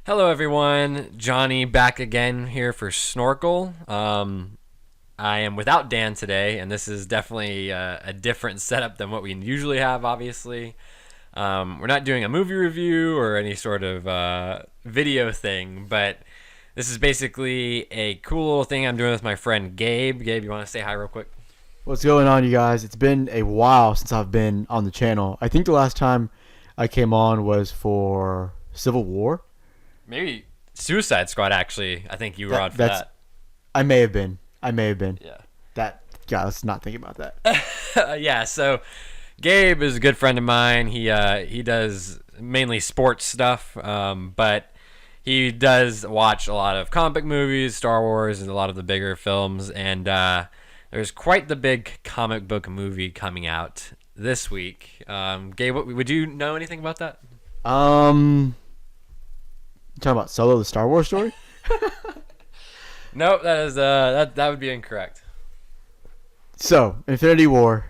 Hello, everyone. Johnny back again here for Snorckl. I am without Dan today, and this is definitely a different setup than what we usually have, obviously. We're not doing a movie review or any sort of video thing, but this is basically a cool little thing I'm doing with my friend Gabe. Gabe, you want to say hi real quick? What's going on, you guys? It's been a while since I've been on the channel. I think the last time I came on was for Civil War. Maybe Suicide Squad, actually. I think you were That on for that's that. I may have been. I may have been. Yeah. That God, let's not think about that. Yeah, so Gabe is a good friend of mine. He does mainly sports stuff, but he does watch a lot of comic book movies, Star Wars, and a lot of the bigger films. And there's quite the big comic book movie coming out this week. Gabe, would you know anything about that? Um, you talking about Solo, the Star Wars story? Nope, that would be incorrect. So, Infinity War.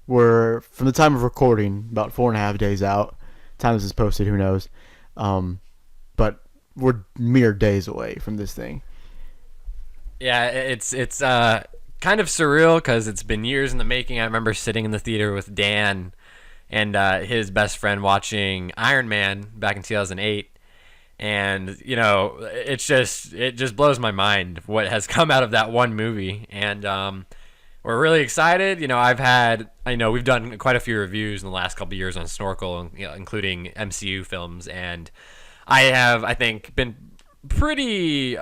We're from the time of recording about 4.5 days out. Time this is posted, who knows? But we're mere days away from this thing. Yeah, it's kind of surreal because it's been years in the making. I remember sitting in the theater with Dan and his best friend watching Iron Man back in 2008, and it just blows my mind what has come out of that one movie. And we're really excited. We've done quite a few reviews in the last couple of years on Snorckl, including MCU films, and I think, been pretty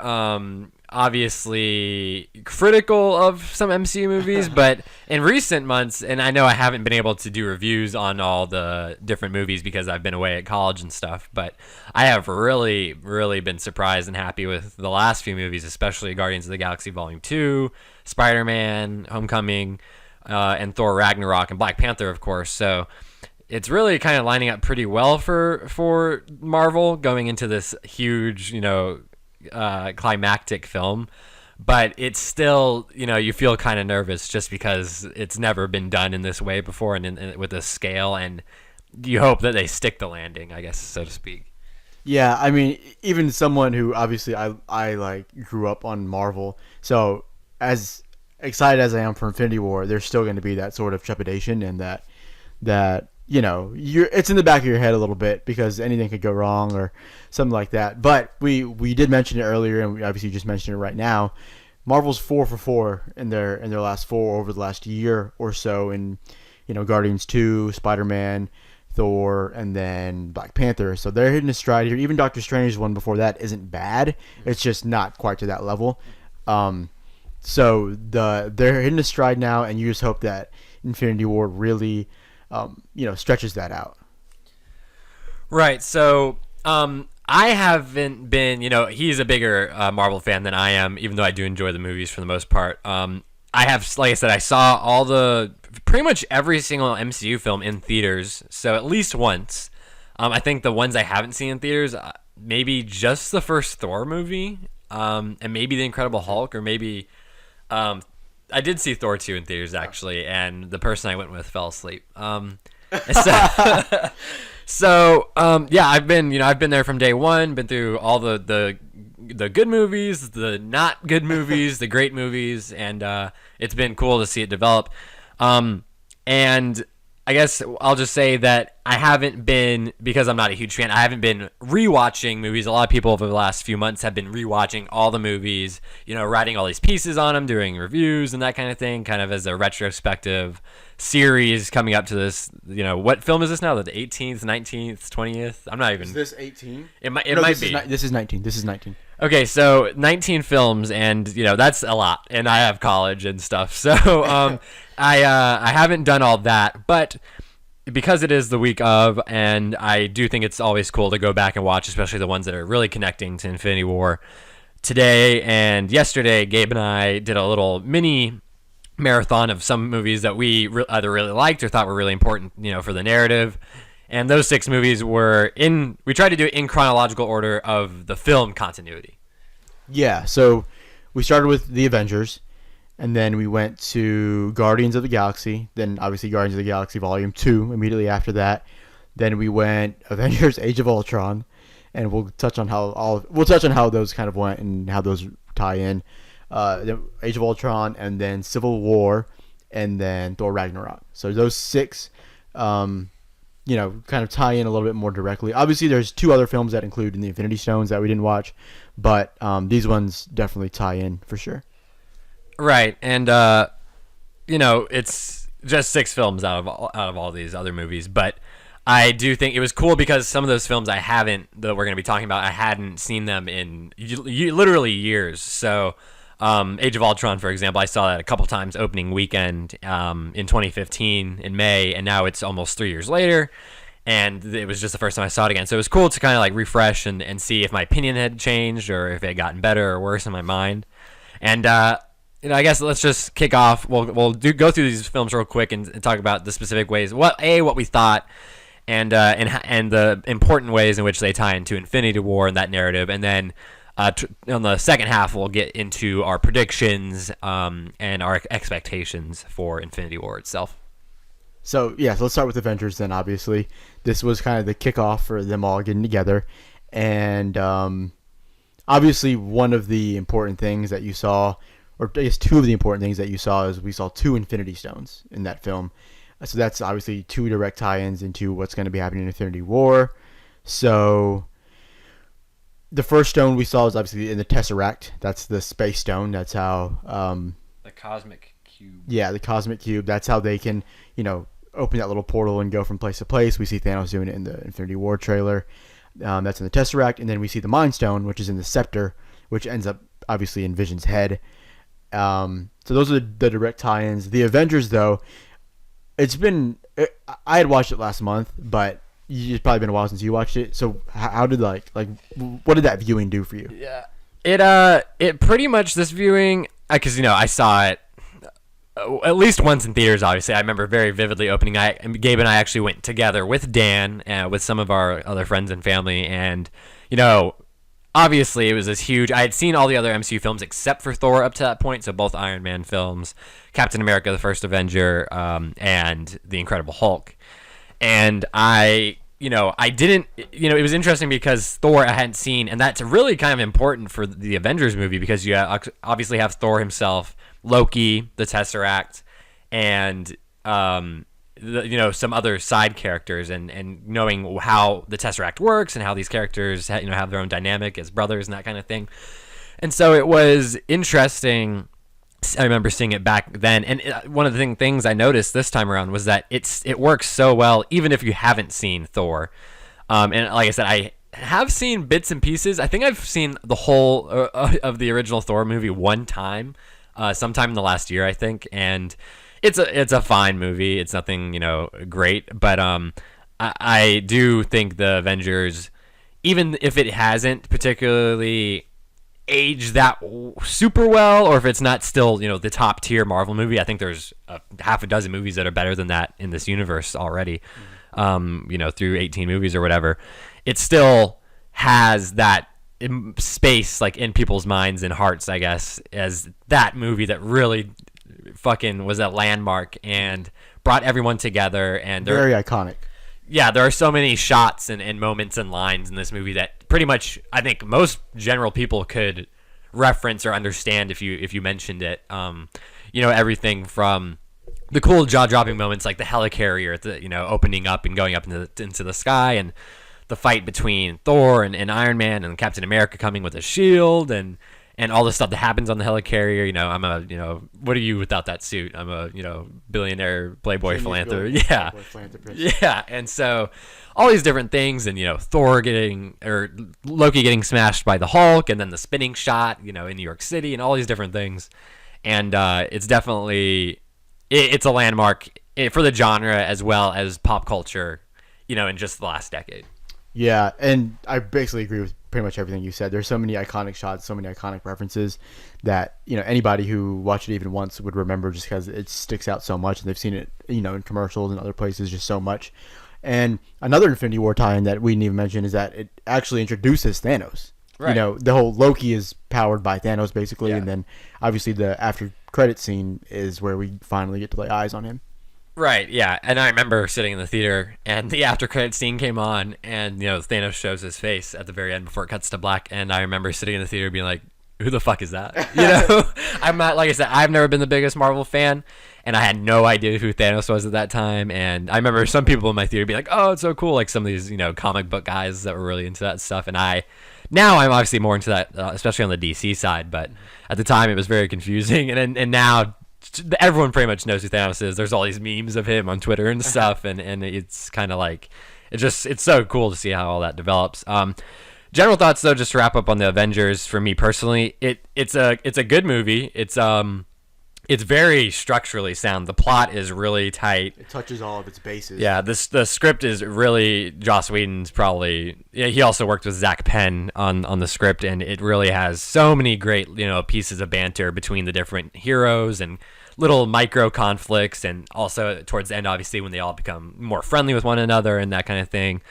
obviously critical of some MCU movies, but in recent months, and I know I haven't been able to do reviews on all the different movies because I've been away at college and stuff, but I have really, really been surprised and happy with the last few movies, especially Guardians of the Galaxy Volume 2, Spider-Man, Homecoming, and Thor Ragnarok, and Black Panther, of course. So it's really kind of lining up pretty well for Marvel going into this huge, climactic film. But it's still, you feel kind of nervous just because it's never been done in this way before and with this scale, and you hope that they stick the landing, I guess, so to speak. Yeah, I mean, even someone who obviously I like grew up on Marvel, so as excited as I am for Infinity War, there's still going to be that sort of trepidation and that you're it's in the back of your head a little bit because anything could go wrong or something like that. But we did mention it earlier, and we obviously just mentioned it right now. Marvel's 4 for 4 in their last four over the last year or so in Guardians 2, Spider-Man, Thor, and then Black Panther. So they're hitting a stride here. Even Doctor Strange's one before that isn't bad. It's just not quite to that level. So they're hitting a stride now, and you just hope that Infinity War really stretches that out. Right. So I haven't been, he's a bigger Marvel fan than I am, even though I do enjoy the movies for the most part. I have, like I said, I saw pretty much every single MCU film in theaters, so at least once. I think the ones I haven't seen in theaters, maybe just the first Thor movie, and maybe The Incredible Hulk, or maybe I did see Thor 2 in theaters, actually, and the person I went with fell asleep. Yeah, I've been there from day one, been through all the good movies, the not good movies, the great movies, and it's been cool to see it develop. And I guess I'll just say that I haven't been, because I'm not a huge fan, I haven't been rewatching movies. A lot of people over the last few months have been rewatching all the movies, writing all these pieces on them, doing reviews and that kind of thing, kind of as a retrospective series coming up to this. What film is this now? The 18th, 19th, 20th? I'm not even. Is this 18? It might be. This is 19. This is 19. Okay, so 19 films, and that's a lot, and I have college and stuff, so I haven't done all that, but because it is the week of, and I do think it's always cool to go back and watch, especially the ones that are really connecting to Infinity War. Today and yesterday, Gabe and I did a little mini marathon of some movies that we either really liked or thought were really important, for the narrative. And those 6 movies we tried to do it in chronological order of the film continuity. Yeah, so we started with the Avengers, and then we went to Guardians of the Galaxy, then obviously Guardians of the Galaxy Volume 2 immediately after that. Then we went Avengers Age of Ultron, and we'll touch on how those kind of went and how those tie in. Age of Ultron, and then Civil War, and then Thor Ragnarok. So those six, kind of tie in a little bit more directly. Obviously, there's two other films that include in the Infinity Stones that we didn't watch, but these ones definitely tie in for sure. Right, and it's just six films out of all these other movies, but I do think it was cool because some of those films that we're going to be talking about, I hadn't seen them in literally years. So, Age of Ultron, for example, I saw that a couple times opening weekend in 2015 in May, and now it's almost 3 years later, and it was just the first time I saw it again. So it was cool to kind of like refresh and see if my opinion had changed or if it had gotten better or worse in my mind. And I guess let's just kick off. We'll go through these films real quick and talk about the specific ways what we thought. And the important ways in which they tie into Infinity War and that narrative, and then on the second half we'll get into our predictions and our expectations for Infinity War itself. So let's start with Avengers then. Obviously, this was kind of the kickoff for them all getting together, and obviously one of the important things that you saw, or I guess two of the important things that you saw, is we saw two Infinity Stones in that film. So that's obviously two direct tie-ins into what's going to be happening in Infinity War. So the first stone we saw is obviously in the Tesseract. That's the space stone. That's how the cosmic cube. Yeah, the cosmic cube. That's how they can, open that little portal and go from place to place. We see Thanos doing it in the Infinity War trailer. That's in the Tesseract, and then we see the Mind Stone, which is in the Scepter, which ends up obviously in Vision's head. So those are the direct tie-ins. The Avengers, though. I had watched it last month, but it's probably been a while since you watched it. So how did what did that viewing do for you? Yeah, it pretty much, this viewing, because I saw it at least once in theaters. Obviously, I remember very vividly opening night. And Gabe and I actually went together with Dan, with some of our other friends and family, and obviously, it was this huge. I had seen all the other MCU films except for Thor up to that point, so both Iron Man films, Captain America, the First Avenger, and The Incredible Hulk. And I didn't, it was interesting because Thor I hadn't seen, and that's really kind of important for the Avengers movie because you obviously have Thor himself, Loki, the Tesseract, and some other side characters, and knowing how the Tesseract works and how these characters have their own dynamic as brothers and that kind of thing. And so it was interesting. I remember seeing it back then, and one of the things I noticed this time around was that it works so well even if you haven't seen Thor. And like I said, I have seen bits and pieces. I think I've seen the whole of the original Thor movie one time, sometime in the last year, I think, and it's a fine movie. It's nothing great, but I do think the Avengers, even if it hasn't particularly aged that super well, or if it's not still the top tier Marvel movie, I think there's half a dozen movies that are better than that in this universe already. Through 18 movies or whatever, it still has that space in people's minds and hearts, I guess, as that movie that really fucking was a landmark and brought everyone together. And very iconic. Yeah, there are so many shots and moments and lines in this movie that pretty much I think most general people could reference or understand if you mentioned it. Everything from the cool jaw-dropping moments like the helicarrier, opening up and going up into the sky, and the fight between Thor and Iron Man and Captain America coming with a shield, and all the stuff that happens on the helicarrier. What are you without that suit? I'm a billionaire playboy philanthropist. Yeah, yeah. And so all these different things, and Thor Loki getting smashed by the Hulk, and then the spinning shot, in New York City, and all these different things. And it's definitely it's a landmark for the genre as well as pop culture, in just the last decade. Yeah, and I basically agree with pretty much everything you said. There's so many iconic shots, so many iconic references that anybody who watched it even once would remember, just because it sticks out so much, and they've seen it in commercials and other places just so much. And another Infinity War tie-in that we didn't even mention is that it actually introduces Thanos. Right. The whole Loki is powered by Thanos basically, yeah. And then obviously the after credit scene is where we finally get to lay eyes on him. Right, yeah. And I remember sitting in the theater and the after credit scene came on and Thanos shows his face at the very end before it cuts to black, and I remember sitting in the theater being like, who the fuck is that? I'm not, like I said, I've never been the biggest Marvel fan, and I had no idea who Thanos was at that time. And I remember some people in my theater being like, oh, it's so cool, like some of these comic book guys that were really into that stuff. And now I'm obviously more into that, especially on the DC side, but at the time it was very confusing. And now everyone pretty much knows who Thanos is. There's all these memes of him on Twitter and stuff, and it's kind of like it's so cool to see how all that develops. General thoughts though, just to wrap up on the Avengers, for me personally, it's a good movie. It's very structurally sound. The plot is really tight. It touches all of its bases. Yeah, the script is really Joss Whedon's probably. Yeah, he also worked with Zach Penn on the script, and it really has so many great pieces of banter between the different heroes and little micro conflicts, and also towards the end, obviously, when they all become more friendly with one another and that kind of thing.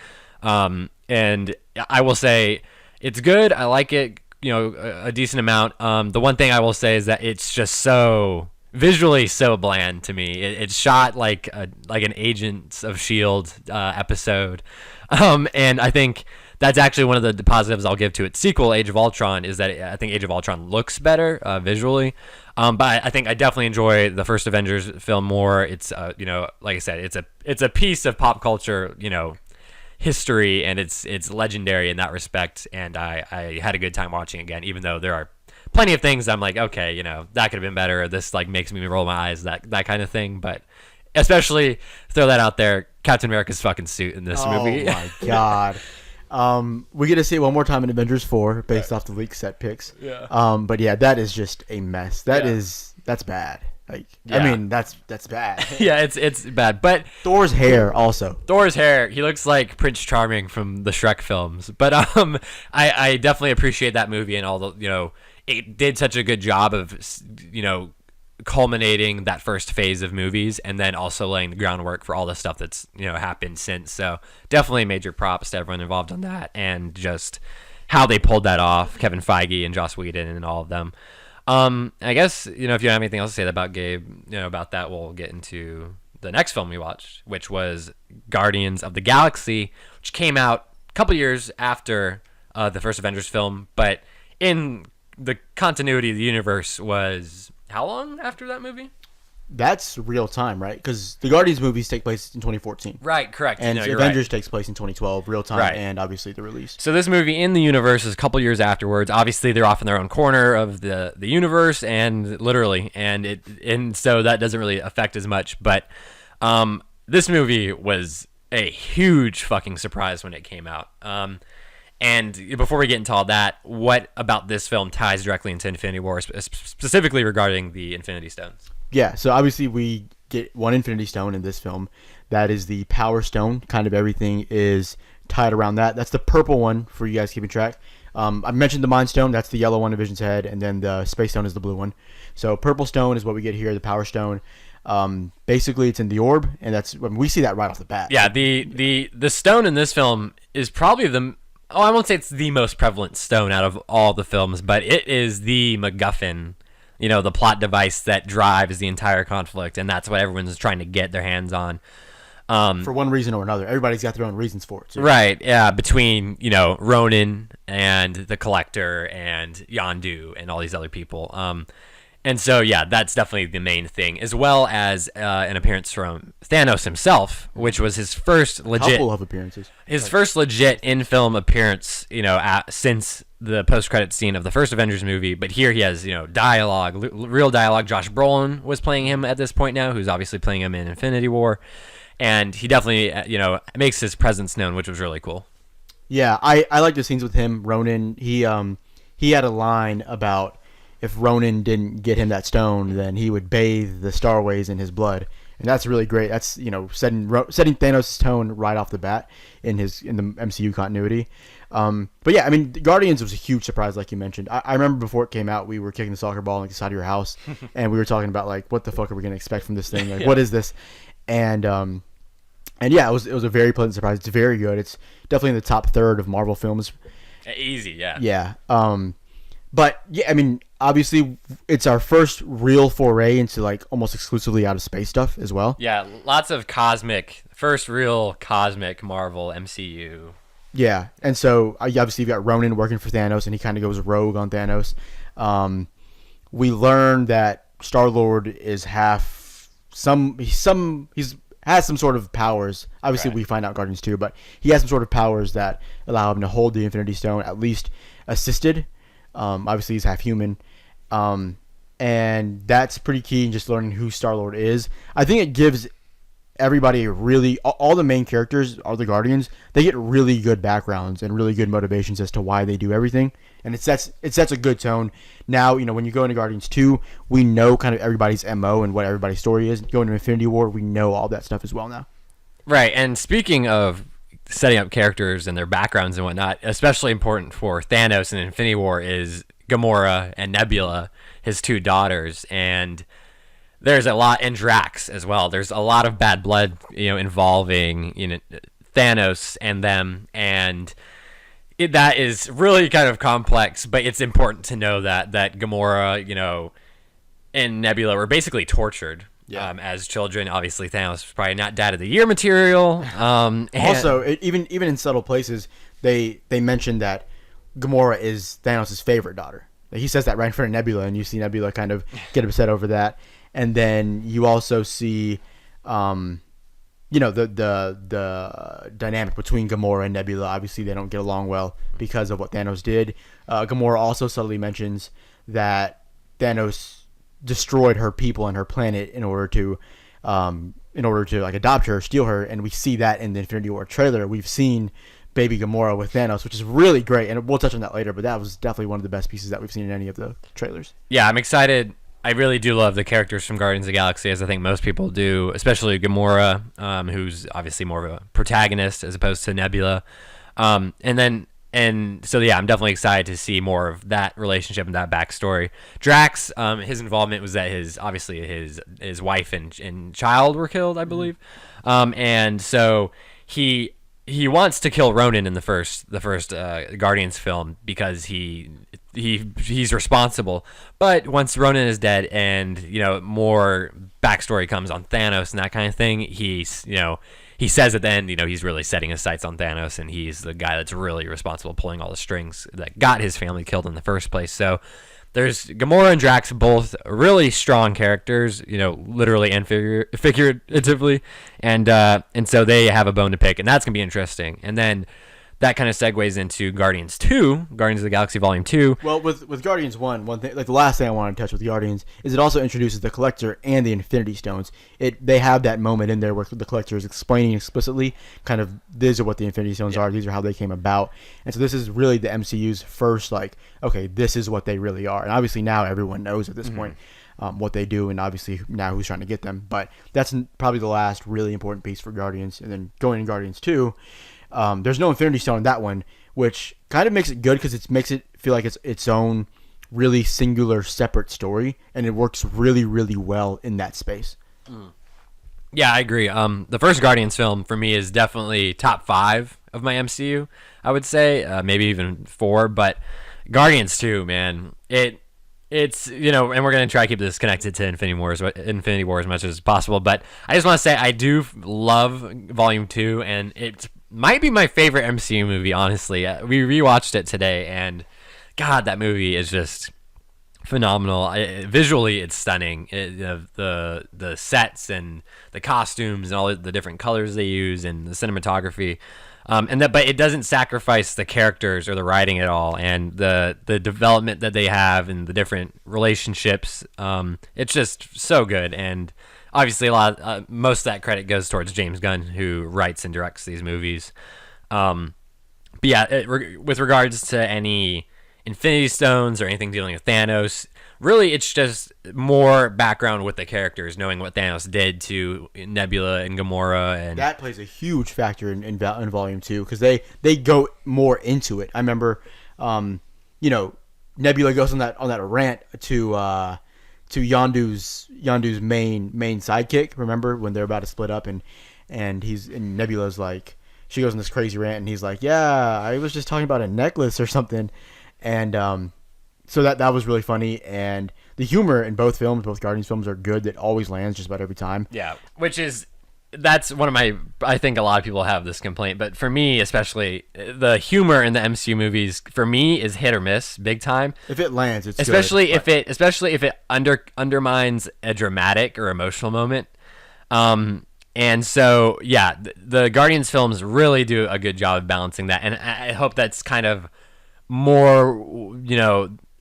And I will say it's good. I like it, a decent amount. The one thing I will say is that it's just so visually so bland to me. It's shot like an Agents of Shield episode, and I think that's actually one of the positives I'll give to its sequel, Age of Ultron, is that I think Age of Ultron looks better visually. But I think I definitely enjoy the first Avengers film more. It's like I said, it's a piece of pop culture, history, and it's legendary in that respect. And I had a good time watching it again, even though there are plenty of things I'm like, okay, that could have been better. Or this like makes me roll my eyes, that kind of thing. But especially throw that out there, Captain America's fucking suit in this movie. Oh my god. We get to see it one more time in Avengers 4 based off the leaked set pics. Yeah. But yeah, that is just a mess. That's bad. Like, yeah. I mean, that's bad. Yeah, it's bad. But Thor's hair also. He looks like Prince Charming from the Shrek films. But I definitely appreciate that movie and all the it did such a good job of culminating that first phase of movies, and then also laying the groundwork for all the stuff that's happened since. So definitely major props to everyone involved on that, and just how they pulled that off, Kevin Feige and Joss Whedon and all of them. I guess if you don't have anything else to say about Gabe, about that, we'll get into the next film we watched, which was Guardians of the Galaxy, which came out a couple years after the first Avengers film, but in the continuity of the universe was how long after that movie? That's real time, right? Because the Guardians movies take place in 2014. Right, correct. And Avengers takes place in 2012, real time, right. And obviously the release. So this movie in the universe is a couple years afterwards. Obviously, they're off in their own corner of the universe, and literally, and so that doesn't really affect as much. But this movie was a huge fucking surprise when it came out. And before we get into all that, what about this film ties directly into Infinity War, specifically regarding the Infinity Stones? Yeah, so obviously we get one Infinity Stone in this film. That is the Power Stone. Kind of everything is tied around that. That's the purple one for you guys keeping track. I mentioned the Mind Stone. That's the yellow one in Vision's head. And then the Space Stone is the blue one. So purple stone is what we get here, the Power Stone. Basically, it's in the orb, and that's when we see that right off the bat. Yeah, the stone in this film is probably I won't say it's the most prevalent stone out of all the films, but it is the MacGuffin, the plot device that drives the entire conflict, and that's what everyone's trying to get their hands on. For one reason or another. Everybody's got their own reasons for it, too. Right, yeah, between, Ronan and the Collector and Yondu and all these other people. And so, yeah, that's definitely the main thing, as well as an appearance from Thanos himself, which was his first legit... couple of appearances. His first legit in-film appearance, since the post-credit scene of the first Avengers movie. But here he has, dialogue, real dialogue. Josh Brolin was playing him at this point now, who's obviously playing him in Infinity War. And he definitely, makes his presence known, which was really cool. Yeah, I like the scenes with him. Ronan, he had a line about... if Ronan didn't get him that stone, then he would bathe the Starways in his blood, and that's really great. That's setting Thanos' tone right off the bat in the MCU continuity. But yeah, I mean, Guardians was a huge surprise, like you mentioned. I remember before it came out, we were kicking the soccer ball inside of your house, and we were talking about like, what the fuck are we gonna expect from this thing? Like, What is this? And yeah, it was a very pleasant surprise. It's very good. It's definitely in the top third of Marvel films. Easy, yeah. Yeah. But yeah, I mean, obviously, it's our first real foray into like almost exclusively out of space stuff as well. Yeah, lots of first real cosmic Marvel MCU. Yeah, and so obviously you've got Ronan working for Thanos, and he kind of goes rogue on Thanos. We learn that Star-Lord is half he's has some sort of powers. Obviously, Right. we find out Guardians 2, but he has some sort of powers that allow him to hold the Infinity Stone, at least assisted. Obviously, he's half human. And that's pretty key in just learning who Star-Lord is. I think it gives everybody really, all the main characters, all the Guardians, they get really good backgrounds and really good motivations as to why they do everything. And it sets a good tone. Now, when you go into Guardians 2, we know kind of everybody's MO and what everybody's story is. Going to Infinity War, we know all that stuff as well now. Right, and speaking of setting up characters and their backgrounds and whatnot, especially important for Thanos in Infinity War is Gamora and Nebula, his two daughters, and there's a lot in Drax as well. There's a lot of bad blood, involving Thanos and them, and that is really kind of complex. But it's important to know that Gamora, and Nebula were basically tortured. Yeah. As children. Obviously, Thanos was probably not Dad of the Year material. Also, even in subtle places, they mention that Gamora is Thanos' favorite daughter. Like, he says that right in front of Nebula, and you see Nebula kind of get upset over that. And then you also see, the dynamic between Gamora and Nebula. Obviously, they don't get along well because of what Thanos did. Gamora also subtly mentions that Thanos destroyed her people and her planet in order to like adopt her, steal her, and we see that in the Infinity War trailer. We've seen baby Gamora with Thanos, which is really great, and we'll touch on that later. But that was definitely one of the best pieces that we've seen in any of the trailers. Yeah, I'm excited. I really do love the characters from Guardians of the Galaxy, as I think most people do, especially Gamora, who's obviously more of a protagonist as opposed to Nebula. And so, yeah, I'm definitely excited to see more of that relationship and that backstory. Drax, his involvement was that his wife and child were killed, I believe. And so he wants to kill Ronan in the first Guardians film because he's responsible. But once Ronan is dead and more backstory comes on Thanos and that kind of thing, he says at the end, he's really setting his sights on Thanos, and he's the guy that's really responsible pulling all the strings that got his family killed in the first place. So there's Gamora and Drax, both really strong characters, literally and figuratively, and so they have a bone to pick, and that's gonna be interesting. And then that kind of segues into Guardians 2, Guardians of the Galaxy Volume 2. Well, with Guardians 1, one thing, like the last thing I want to touch with Guardians is it also introduces the Collector and the Infinity Stones. They have that moment in there where the Collector is explaining explicitly kind of these are what the Infinity Stones are, these are how they came about. And so this is really the MCU's first, like, okay, this is what they really are. And obviously now everyone knows at this point what they do, and obviously now who's trying to get them. But that's probably the last really important piece for Guardians. And then going to Guardians 2, there's no Infinity Stone in that one, which kind of makes it good because it makes it feel like it's its own really singular, separate story, and it works really, really well in that space. Yeah, I agree. The first Guardians film for me is definitely top 5 of my MCU, I would say, maybe even 4. But Guardians 2, man, it's and we're gonna try to keep this connected to Infinity War as much as possible. But I just want to say I do love Volume 2, and it might be my favorite MCU movie. Honestly, we rewatched it today, and God, that movie is just phenomenal. Visually, it's stunning. The sets and the costumes and all the different colors they use and the cinematography. But it doesn't sacrifice the characters or the writing at all, and the development that they have and the different relationships. It's just so good, and obviously most of that credit goes towards James Gunn, who writes and directs these movies. But yeah, with regards to any Infinity Stones or anything dealing with Thanos, really it's just more background with the characters, knowing what Thanos did to Nebula and Gamora, and that plays a huge factor in Volume 2 because they go more into it. I remember, Nebula goes on that rant to Yondu's main sidekick. Remember when they're about to split up and Nebula's like, she goes on this crazy rant and he's like, yeah, I was just talking about a necklace or something, and so that was really funny, and the humor in both films, both Guardians films, are good. That always lands just about every time. Yeah, that's one of my. I think a lot of people have this complaint, but for me, especially, the humor in the MCU movies for me is hit or miss, big time. If it lands, it's especially good, if it undermines a dramatic or emotional moment. And so yeah, the Guardians films really do a good job of balancing that, and I hope that's kind of more,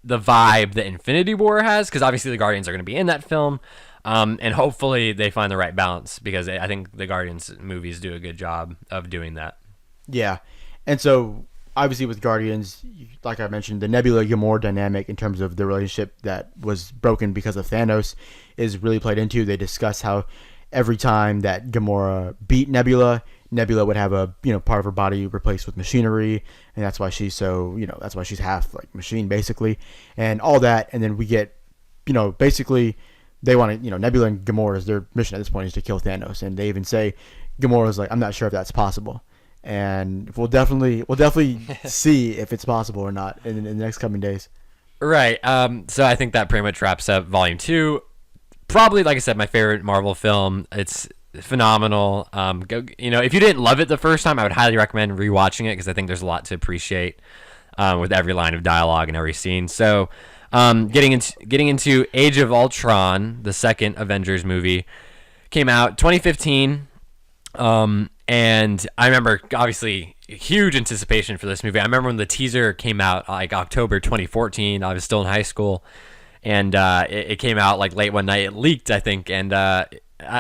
the vibe that Infinity War has, because obviously the Guardians are going to be in that film. And hopefully they find the right balance, because I think the Guardians movies do a good job of doing that. Yeah. And so obviously with Guardians, like I mentioned, the Nebula Gamora dynamic in terms of the relationship that was broken because of Thanos is really played into. They discuss how every time that Gamora beat Nebula, Nebula would have a part of her body replaced with machinery, and that's why she's so that's why she's half like machine basically, and all that. And then we get basically they want to Nebula and Gamora's their mission at this point is to kill Thanos, and they even say Gamora's like, I'm not sure if that's possible, and we'll definitely see if it's possible or not in the next coming days. Right. So I think that pretty much wraps up Volume 2. Probably, like I said, my favorite Marvel film. It's phenomenal. If you didn't love it the first time, I would highly recommend rewatching it, because I think there's a lot to appreciate with every line of dialogue and every scene. So, getting into Age of Ultron, the second Avengers movie, came out 2015. And I remember, obviously, huge anticipation for this movie. I remember when the teaser came out, like October 2014. I was still in high school, and it came out like late one night. It leaked, I think, and I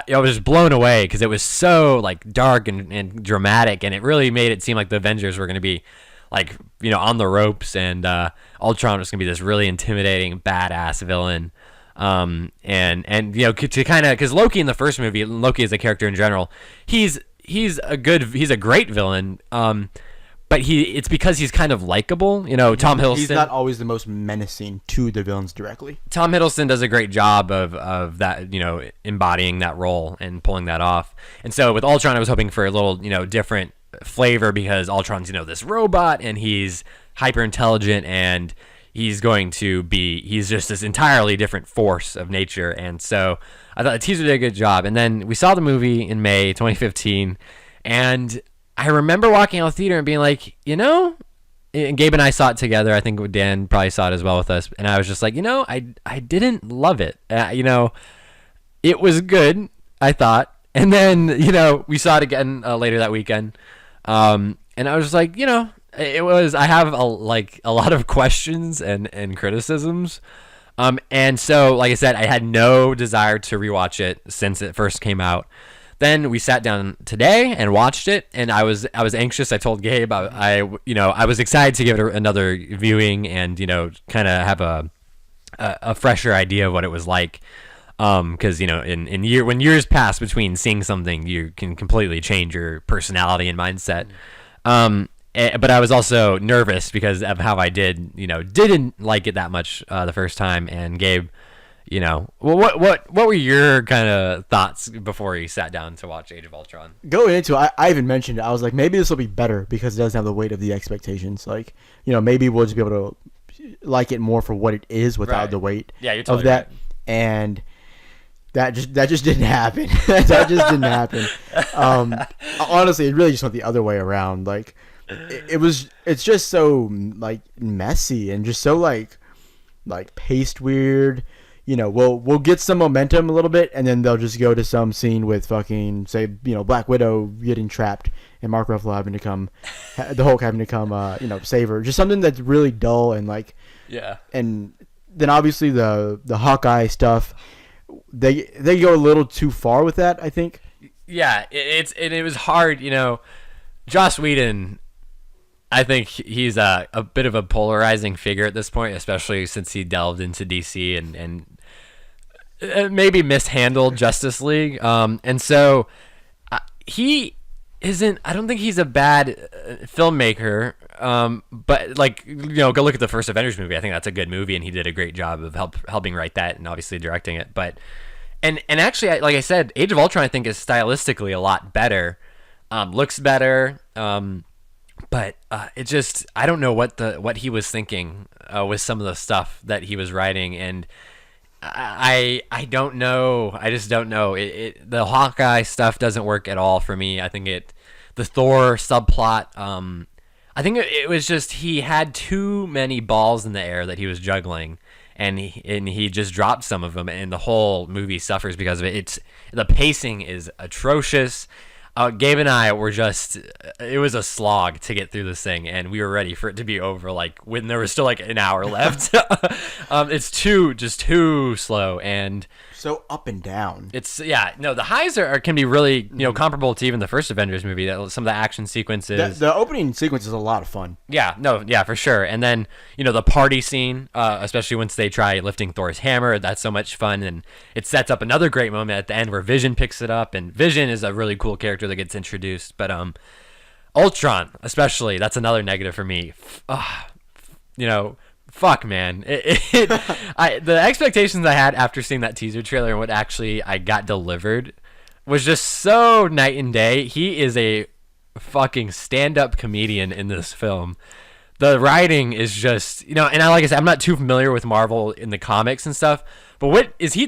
was blown away, because it was so like dark and dramatic, and it really made it seem like the Avengers were going to be like on the ropes, and Ultron was going to be this really intimidating, badass villain. To kind of, because Loki in the first movie, Loki as a character in general, he's a great villain. But it's because he's kind of likable. Tom Hiddleston. He's not always the most menacing to the villains directly. Tom Hiddleston does a great job of that, embodying that role and pulling that off. And so with Ultron, I was hoping for a little, different flavor, because Ultron's, this robot, and he's hyper intelligent, and he's just this entirely different force of nature. And so I thought the teaser did a good job. And then we saw the movie in May 2015, and I remember walking out of the theater and being like, and Gabe and I saw it together. I think Dan probably saw it as well with us. And I was just like, I didn't love it. It was good, I thought. And then, we saw it again later that weekend. And I was just like, I have a lot of questions and criticisms. And so, like I said, I had no desire to rewatch it since it first came out. Then we sat down today and watched it, and I was anxious. I told Gabe I was excited to give it another viewing, and kind of have a fresher idea of what it was like, because when years pass between seeing something, you can completely change your personality and mindset. But I was also nervous because of how I didn't like it that much the first time. And Gabe, what were your kind of thoughts before you sat down to watch Age of Ultron? Going into it, I even mentioned it. I was like, maybe this will be better because it doesn't have the weight of the expectations. Like, maybe we'll just be able to like it more for what it is without the weight you're totally of that. Right. And that just didn't happen. That just didn't happen. Honestly, it really just went the other way around. Like, it's just so like messy and just so like paced weird. We'll get some momentum a little bit, and then they'll just go to some scene with fucking, say, Black Widow getting trapped and Mark Ruffalo having to come, the Hulk having to come, save her. Just something that's really dull and like, yeah. And then obviously the Hawkeye stuff, they go a little too far with that, I think. Yeah, it was hard, Joss Whedon, I think he's a bit of a polarizing figure at this point, especially since he delved into DC and maybe mishandled Justice League. And so he isn't. I don't think he's a bad filmmaker. But go look at the first Avengers movie. I think that's a good movie, and he did a great job of helping write that and obviously directing it. But and actually, like I said, Age of Ultron I think is stylistically a lot better, looks better. but it just I don't know what he was thinking with some of the stuff that he was writing, and I don't know. I just don't know. The Hawkeye stuff doesn't work at all for me. I think the Thor subplot. I think it was just he had too many balls in the air that he was juggling, and he just dropped some of them, and the whole movie suffers because of it. The pacing is atrocious. Gabe and I were it was a slog to get through this thing, and we were ready for it to be over, like, when there was still, like, an hour left. It's too slow, and So up and down. the highs can be really, comparable to even the first Avengers movie, some of the action sequences. The opening sequence is a lot of fun. Yeah, for sure. And then, the party scene, especially once they try lifting Thor's hammer, that's so much fun. And it sets up another great moment at the end where Vision picks it up. And Vision is a really cool character that gets introduced. But Ultron, especially, that's another negative for me. Fuck, man. The expectations I had after seeing that teaser trailer and what actually I got delivered was just so night and day. He is a fucking stand-up comedian in this film. The writing is just, and like I said, I'm not too familiar with Marvel in the comics and stuff, but what is he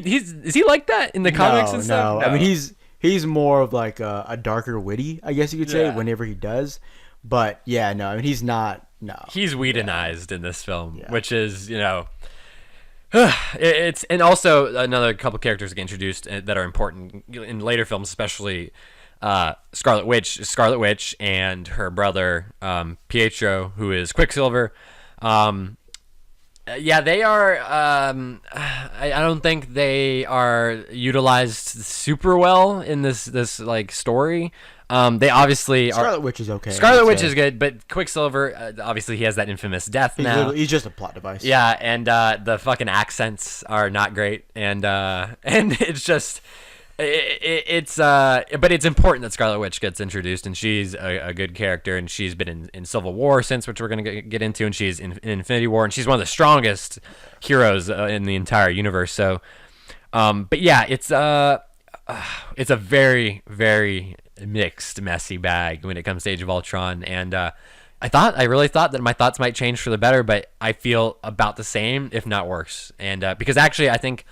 like that in the comics and stuff? No. I mean, he's more of like a darker witty, I guess you could say, whenever he does. But I mean, he's not. No, he's Whedonized in this film, which is it's, and also another couple characters get introduced that are important in later films, especially Scarlet Witch, and her brother Pietro, who is Quicksilver. They are. I don't think they are utilized super well in this like story. They obviously Scarlet Witch is okay. Scarlet Witch is good, but Quicksilver, obviously he has that infamous death now. He's just a plot device. Yeah, and the fucking accents are not great, and it's just but it's important that Scarlet Witch gets introduced, and she's a good character, and she's been in Civil War since, which we're gonna get into, and she's in Infinity War, and she's one of the strongest heroes in the entire universe. So, but yeah, it's a very, very mixed, messy bag when it comes to Age of Ultron, and I really thought that my thoughts might change for the better, but I feel about the same, if not worse. And because actually, I think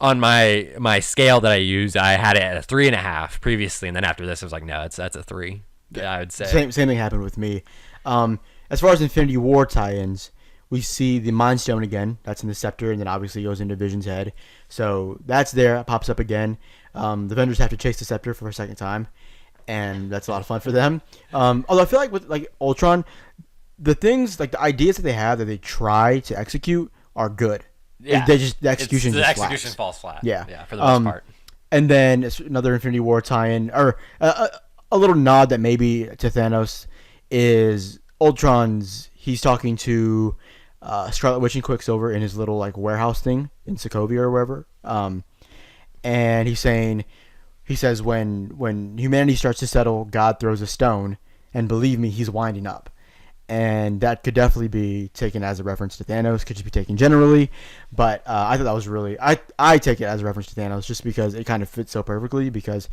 on my scale that I use, I had it at a 3.5 previously, and then after this, I was like, no, that's a 3. Yeah, I would say same thing happened with me. As far as Infinity War tie-ins, we see the Mind Stone again. That's in the Scepter, and then obviously goes into Vision's head. So that's there. It pops up again. The Avengers have to chase the Scepter for a second time, and that's a lot of fun for them. Although I feel like with like Ultron, the things, like the ideas that they have that they try to execute are good. Yeah, the execution falls flat. Yeah, for the most part. And then it's another Infinity War tie-in, or a little nod that maybe to Thanos is Ultron's. He's talking to Scarlet Witch and Quicksilver in his little like warehouse thing in Sokovia or wherever. And he says when humanity starts to settle, God throws a stone, and believe me, he's winding up. And that could definitely be taken as a reference to Thanos, could just be taken generally, but I thought that was really, I take it as a reference to Thanos just because it kind of fits so perfectly, because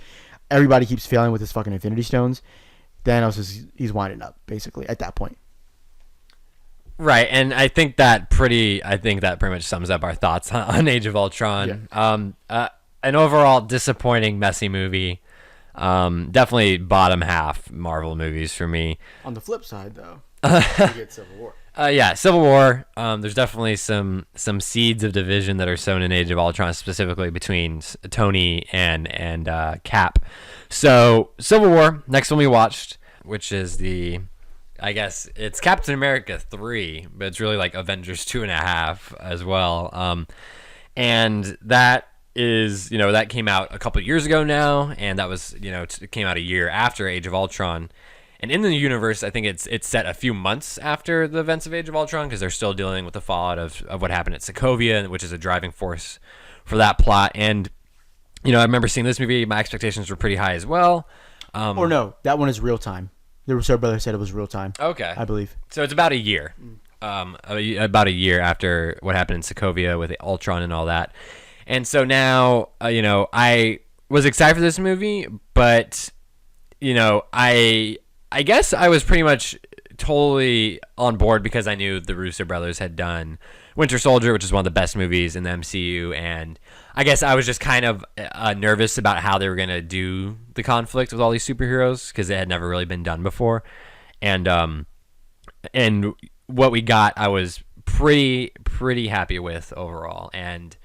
everybody keeps failing with his fucking Infinity Stones. Thanos he's winding up basically at that point. Right, and I think that pretty much sums up our thoughts on Age of Ultron. Yeah. An overall disappointing, messy movie. Definitely bottom half Marvel movies for me. On the flip side, though, you get Civil War. Civil War. There's definitely some seeds of division that are sown in Age of Ultron, specifically between Tony and Cap. So Civil War, next one we watched, which is I guess it's Captain America 3, but it's really like Avengers 2.5 as well. And that is, that came out a couple years ago now, and that was, it came out a year after Age of Ultron. And in the universe, I think it's set a few months after the events of Age of Ultron, because they're still dealing with the fallout of what happened at Sokovia, which is a driving force for that plot. And, I remember seeing this movie, my expectations were pretty high as well. Or no, that one is real time. The Russo brothers said it was real time. Okay. I believe. So it's about a year. About a year after what happened in Sokovia with Ultron and all that. And so now, I was excited for this movie, but, I guess I was pretty much totally on board because I knew the Russo brothers had done Winter Soldier, which is one of the best movies in the MCU, and I guess I was just kind of nervous about how they were going to do the conflict with all these superheroes because it had never really been done before. And what we got, I was pretty happy with overall. And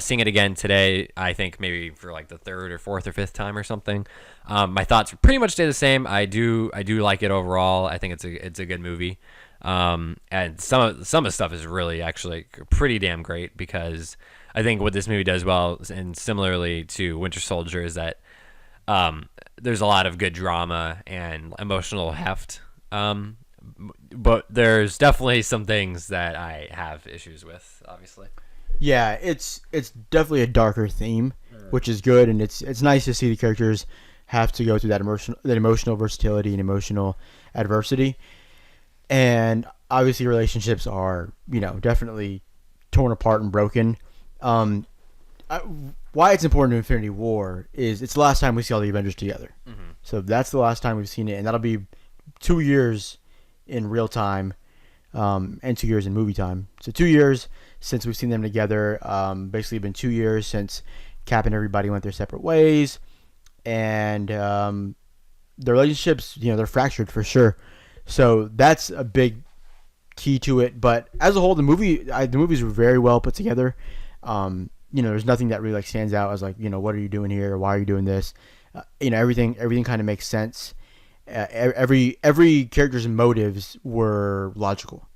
seeing it again today, I think maybe for like the third or fourth or fifth time or something, my thoughts pretty much stay the same. I do like it overall. I think it's a good movie. And some of the stuff is really actually pretty damn great because I think what this movie does well, and similarly to Winter Soldier, is that there's a lot of good drama and emotional heft. But there's definitely some things that I have issues with, obviously. Yeah, it's definitely a darker theme, which is good, and it's nice to see the characters have to go through that emotional versatility and emotional adversity. And obviously relationships are, definitely torn apart and broken. Why it's important to Infinity War is it's the last time we see all the Avengers together. Mm-hmm. So that's the last time we've seen it, and that'll be 2 years in real time, and 2 years in movie time. So 2 years since we've seen them together. Basically been 2 years since Cap and everybody went their separate ways, and the relationships, they're fractured for sure. So that's a big key to it. But as a whole, the movies were very well put together. There's nothing that really stands out as what are you doing here? Why are you doing this? Everything kind of makes sense. Every character's motives were logical,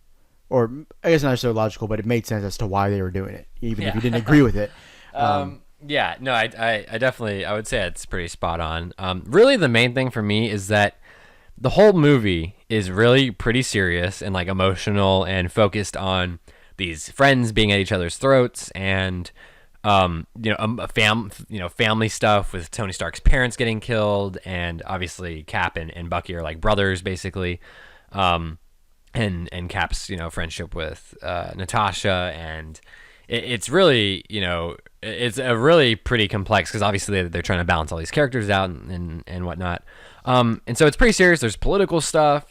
or I guess not necessarily logical, but it made sense as to why they were doing it, even if you didn't agree with it. I definitely, I would say it's pretty spot on. Really, the main thing for me is that the whole movie is really pretty serious and emotional and focused on these friends being at each other's throats and family stuff with Tony Stark's parents getting killed, and obviously Cap and Bucky are like brothers basically, and Cap's friendship with Natasha, and it's really it's a really pretty complex because obviously they're trying to balance all these characters out and whatnot, and so it's pretty serious. There's political stuff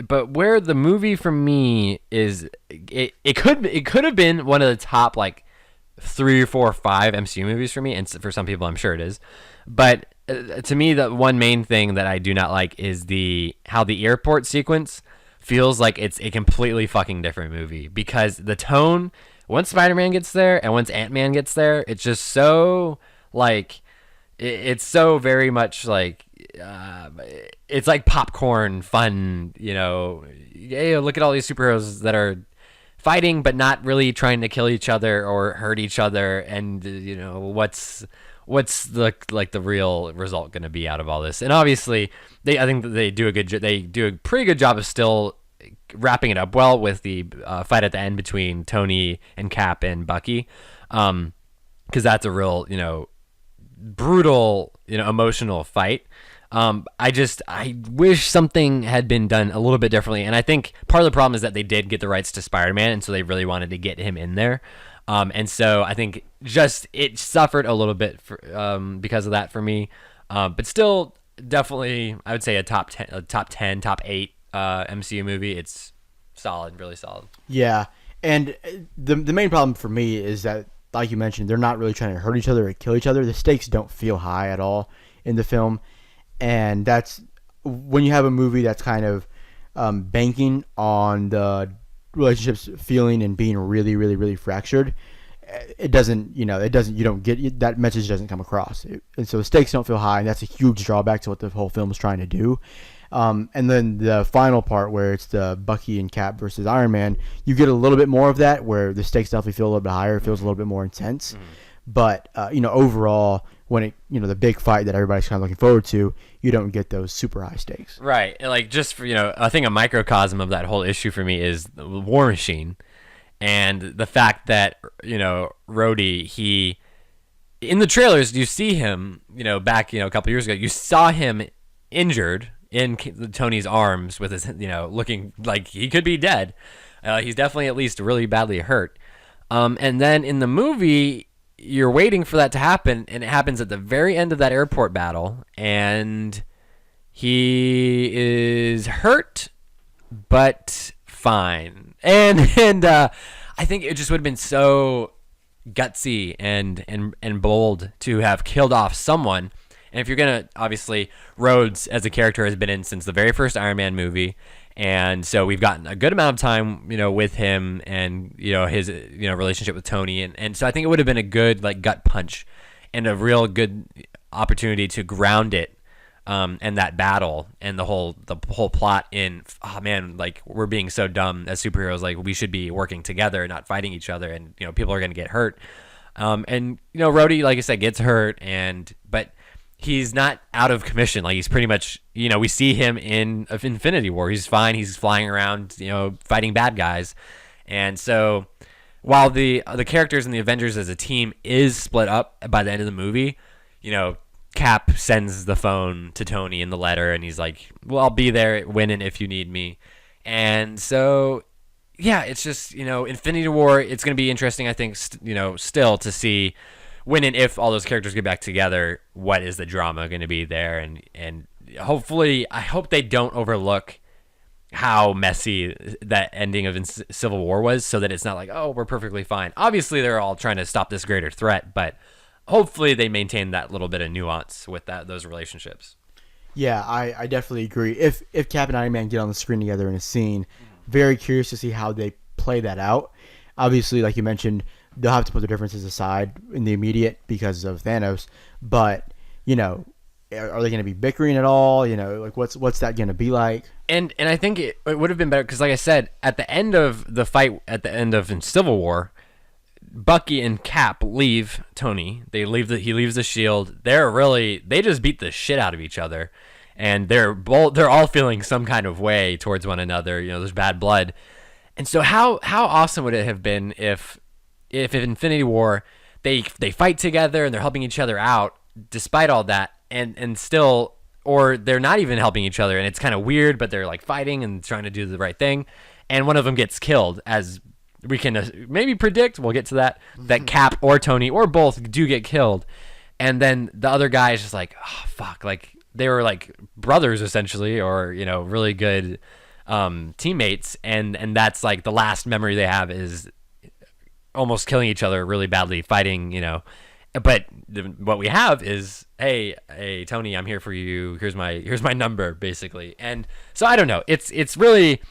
but where the movie for me is, it could have been one of the top 3 or 4 or 5 MCU movies for me, and for some people I'm sure it is, but to me the one main thing that I do not like is how the airport sequence feels like it's a completely fucking different movie, because the tone once Spider-Man gets there and once Ant-Man gets there, it's just so it's so very much it's like popcorn fun, hey, look at all these superheroes that are fighting but not really trying to kill each other or hurt each other, and what's the real result going to be out of all this? And obviously I think that they do a pretty good job of still wrapping it up well with the fight at the end between Tony and Cap and Bucky, because that's a real brutal emotional fight. I wish something had been done a little bit differently, and I think part of the problem is that they did get the rights to Spider-Man, and so they really wanted to get him in there, and so I think just it suffered a little bit because of that for me, but still definitely I would say a top 10, top 8 MCU movie. It's solid, really solid. Yeah, and the main problem for me is that, like you mentioned, they're not really trying to hurt each other or kill each other. The stakes don't feel high at all in the film. And that's when you have a movie that's kind of banking on the relationships feeling and being really, really, really fractured. It doesn't, you don't get that message doesn't come across. And so the stakes don't feel high, and that's a huge drawback to what the whole film is trying to do. And then the final part where it's the Bucky and Cap versus Iron Man, you get a little bit more of that where the stakes definitely feel a little bit higher. It feels a little bit more intense. Mm-hmm. But, overall, when the big fight that everybody's kind of looking forward to, you don't get those super high stakes. Right. And just for, I think a microcosm of that whole issue for me is the War Machine, and the fact that, Rhodey, he, in the trailers, you see him, back, a couple years ago, you saw him injured in Tony's arms with his, looking like he could be dead. He's definitely at least really badly hurt. And then in the movie, you're waiting for that to happen, and it happens at the very end of that airport battle, and he is hurt but fine. And I think it just would have been so gutsy and bold to have killed off someone. And if you're gonna, obviously, Rhodes as a character has been in since the very first Iron Man movie, and so we've gotten a good amount of time, with him and his relationship with Tony, and so I think it would have been a good like gut punch and a real good opportunity to ground it, and that battle and the whole plot in, oh man, like we're being so dumb as superheroes, like we should be working together, not fighting each other, and people are gonna get hurt, and Rhodey, like I said, gets hurt, but he's not out of commission. Like he's pretty much, we see him in Infinity War. He's fine. He's flying around, fighting bad guys. And so while the characters in the Avengers as a team is split up by the end of the movie, Cap sends the phone to Tony in the letter, and he's like, well, I'll be there winning if you need me. And so, yeah, it's just, Infinity War, it's going to be interesting, I think, still to see when and if all those characters get back together, what is the drama going to be there? And hopefully, I hope they don't overlook how messy that ending of Civil War was, so that it's not like, oh, we're perfectly fine. Obviously, they're all trying to stop this greater threat, but hopefully they maintain that little bit of nuance with those relationships. Yeah, I definitely agree. If Cap and Iron Man get on the screen together in a scene, very curious to see how they play that out. Obviously, like you mentioned, they'll have to put their differences aside in the immediate because of Thanos. But, are they going to be bickering at all? Like what's that going to be like? And I think it would have been better because, like I said, at the end of the fight, at the end of Civil War, Bucky and Cap leave Tony. He leaves the shield. They just beat the shit out of each other, and they're all feeling some kind of way towards one another. There's bad blood. And so how awesome would it have been if in Infinity War they fight together and they're helping each other out despite all that, and still, or they're not even helping each other and it's kind of weird, but they're like fighting and trying to do the right thing, and one of them gets killed, as we can maybe predict. We'll get to that Cap or Tony or both do get killed, and then the other guy is just like, oh fuck, like they were like brothers essentially, or really good teammates, and that's like the last memory they have is almost killing each other really badly, fighting, but what we have is, hey Tony, I'm here for you, here's my number, basically. And so I don't know, it's really,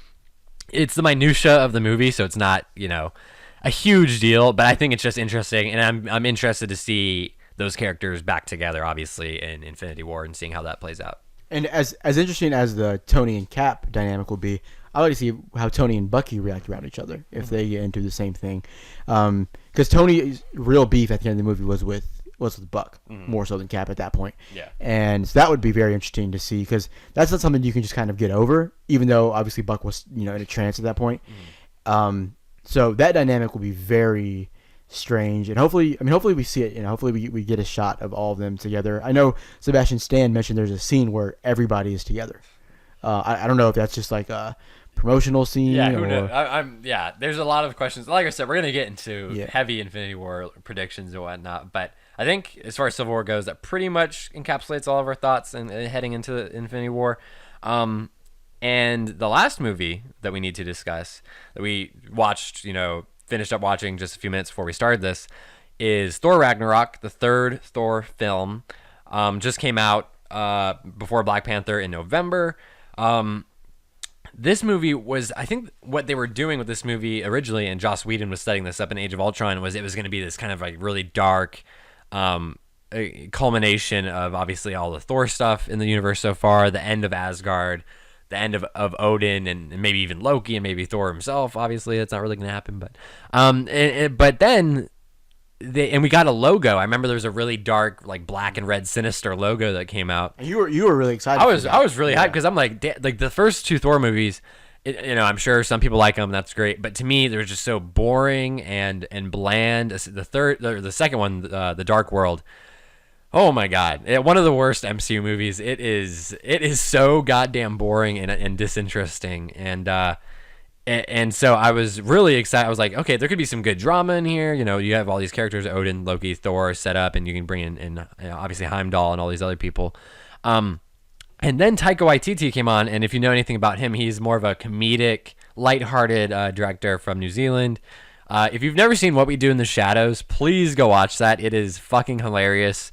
it's the minutia of the movie, so it's not a huge deal, but I think it's just interesting, and I'm interested to see those characters back together, obviously, in Infinity War, and seeing how that plays out. And as interesting as the Tony and Cap dynamic will be, I like to see how Tony and Bucky react around each other if they get into the same thing. Because Tony's real beef at the end of the movie was with Buck, more so than Cap at that point. Yeah. And so that would be very interesting to see, because that's not something you can just kind of get over, even though obviously Buck was in a trance at that point. So that dynamic will be very strange, and hopefully we see it. Hopefully we get a shot of all of them together. I know Sebastian Stan mentioned there's a scene where everybody is together. I don't know if that's just like a promotional scene. Yeah, who knows? There's a lot of questions. Like I said, we're gonna get into heavy Infinity War predictions and whatnot, but I think as far as Civil War goes, that pretty much encapsulates all of our thoughts and heading into Infinity War. And the last movie that we need to discuss, that we watched, finished up watching just a few minutes before we started this, is Thor Ragnarok, the third Thor film. Just came out before Black Panther in November. This movie was, I think what they were doing with this movie originally, and Joss Whedon was setting this up in Age of Ultron, was it was going to be this kind of like really dark a culmination of obviously all the Thor stuff in the universe so far, the end of Asgard, the end of Odin, and maybe even Loki, and maybe Thor himself. Obviously, that's not really going to happen, but but then we got a logo. I remember there was a really dark, like black and red, sinister logo that came out. And you were really excited. I was really hyped because I'm like the first two Thor movies. I'm sure some people like them. That's great, but to me, they're just so boring and bland. The second one, the Dark World. Oh my God! One of the worst MCU movies. It is so goddamn boring and disinteresting, and so I was really excited. I was like, okay, there could be some good drama in here. You have all these characters: Odin, Loki, Thor set up, and you can bring in obviously Heimdall and all these other people. And then Taika Waititi came on, and if you know anything about him, he's more of a comedic, lighthearted director from New Zealand. If you've never seen What We Do in the Shadows, please go watch that. It is fucking hilarious.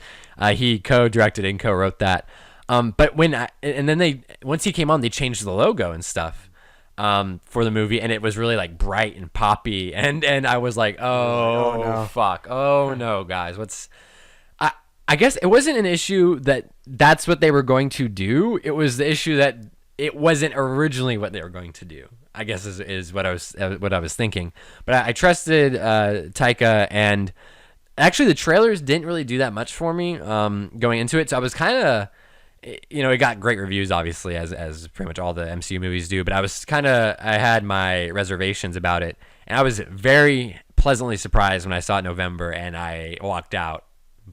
He co-directed and co-wrote that. But once he came on, they changed the logo and stuff for the movie, and it was really like bright and poppy. And I was like, oh no. Fuck, oh no, guys, I guess it wasn't an issue that's what they were going to do. It was the issue that it wasn't originally what they were going to do, I guess is what I was thinking. But I trusted Taika, and actually the trailers didn't really do that much for me going into it. So I was kind of, it got great reviews, obviously, as pretty much all the MCU movies do. But I had my reservations about it, and I was very pleasantly surprised when I saw it in November, and I walked out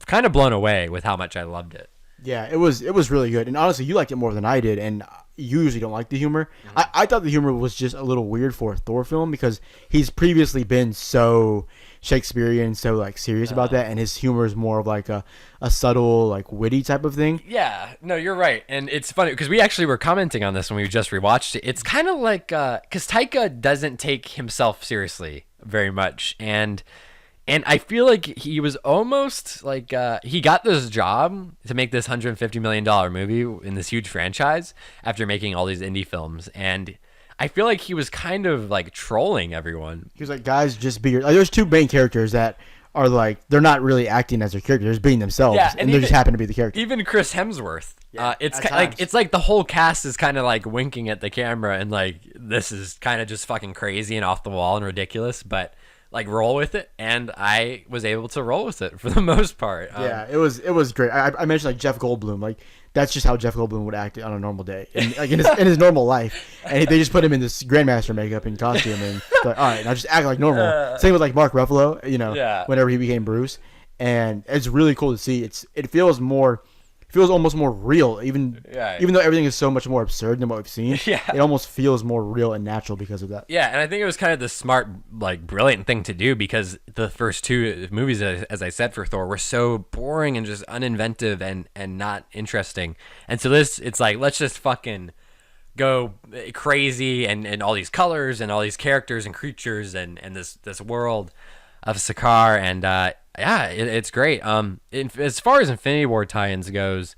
kind of blown away with how much I loved it. Yeah, it was really good. And honestly, you liked it more than I did, and you usually don't like the humor. Mm-hmm. I thought the humor was just a little weird for a Thor film because he's previously been so Shakespearean, so like serious about that, and his humor is more of like a subtle, like witty type of thing. Yeah, no, you're right. And it's funny because we actually were commenting on this when we just rewatched it. It's kind of like, because Taika doesn't take himself seriously very much, and I feel like he was almost like he got this job to make this $150 million movie in this huge franchise after making all these indie films. And I feel like he was kind of like trolling everyone. He was like, guys, just be like, there's two main characters that are like, they're not really acting as their characters, they're just being themselves. Yeah, and they just happen to be the character. Even Chris Hemsworth. Yeah, it's like the whole cast is kind of like winking at the camera and like, this is kind of just fucking crazy and off the wall and ridiculous, but like roll with it, and I was able to roll with it for the most part. Yeah, it was great. I mentioned like Jeff Goldblum, like that's just how Jeff Goldblum would act on a normal day, and like in his normal life. And they just put him in this Grandmaster makeup and costume, and like, all right, now just act like normal. Same with like Mark Ruffalo, whenever he became Bruce, and it's really cool to see. It feels almost more real, even though everything is so much more absurd than what we've seen. Yeah. It almost feels more real and natural because of that. Yeah, and I think it was kind of the smart, like, brilliant thing to do because the first two movies, as I said, for Thor, were so boring and just uninventive and not interesting. And so it's like, let's just fucking go crazy and all these colors and all these characters and creatures and this world of Sakaar, and it's great. As far as Infinity War tie-ins goes,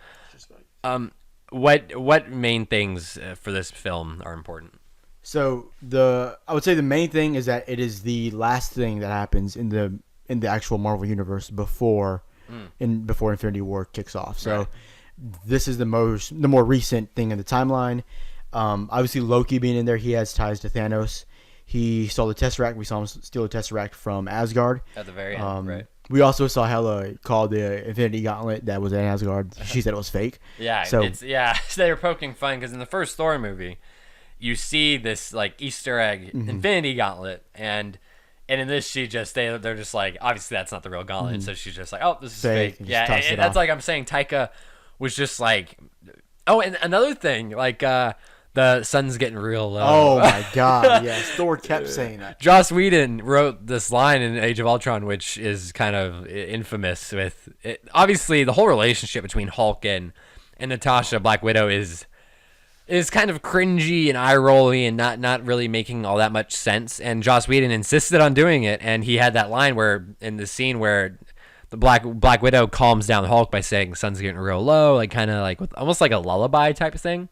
what main things for this film are important? So I would say the main thing is that it is the last thing that happens in the actual Marvel universe before Infinity War kicks off. So this is the more recent thing in the timeline. Obviously Loki being in there, he has ties to Thanos. He stole the Tesseract. We saw him steal the Tesseract from Asgard. At the very end, right? We also saw Hela call the Infinity Gauntlet that was in Asgard. She said it was fake. Yeah, so they were poking fun because in the first Thor movie, you see this like Easter egg Infinity Gauntlet, and in this they're just like, obviously that's not the real gauntlet, so she's just like, oh, this is fake. Yeah, and that's like I'm saying Taika was just like, oh, and another thing like. The sun's getting real low. Oh my god, yes. Thor kept saying that. Joss Whedon wrote this line in Age of Ultron, which is kind of infamous with it. Obviously, the whole relationship between Hulk and Natasha, Black Widow, is kind of cringy and eye-rolly and not really making all that much sense. And Joss Whedon insisted on doing it, and he had that line where in the scene where the Black Widow calms down Hulk by saying sun's getting real low, like kind of like almost like a lullaby type of thing.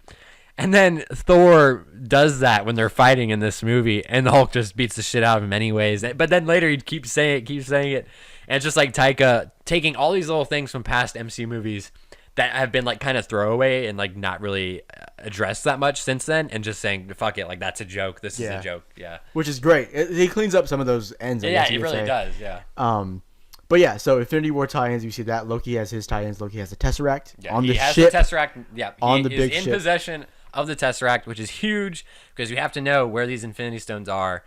And then Thor does that when they're fighting in this movie, and the Hulk just beats the shit out of him anyways. But then later he keeps saying it, and it's just like Taika taking all these little things from past MCU movies that have been like kind of throwaway and like not really addressed that much since then, and just saying fuck it, like that's a joke. This is a joke. Yeah, which is great. He cleans up some of those ends. Yeah, he really does. Yeah. But yeah, so Infinity War tie-ins, you see that Loki has his tie-ins. Loki has the Tesseract on the ship. He has the Tesseract. Yeah, on the big ship. He is in possession of the Tesseract, which is huge because you have to know where these Infinity Stones are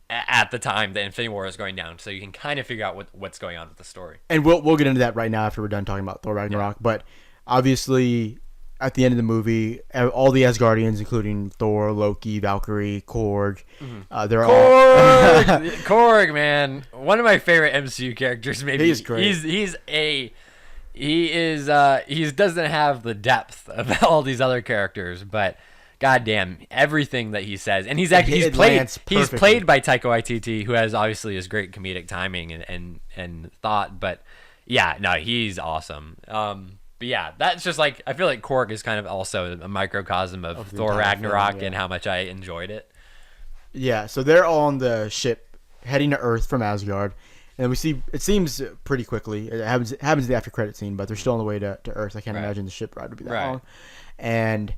at the time the Infinity War is going down, so you can kind of figure out what's going on with the story. And we'll get into that right now after we're done talking about Thor Ragnarok. Yeah. But obviously, at the end of the movie, all the Asgardians, including Thor, Loki, Valkyrie, Korg, they're all Korg, man, one of my favorite MCU characters. Maybe he is great. He's he is he doesn't have the depth of all these other characters, but goddamn everything that he says, and he's played by Taika Waititi, who has obviously his great comedic timing and thought, but yeah, no, he's awesome. But yeah, that's just like, I feel like Korg is kind of also a microcosm of Thor Ragnarok film, and how much I enjoyed it. Yeah, so they're all on the ship heading to Earth from Asgard. And we see, it seems pretty quickly. It happens in the after credit scene, but they're still on the way to Earth. I can't imagine the ship ride would be that long. And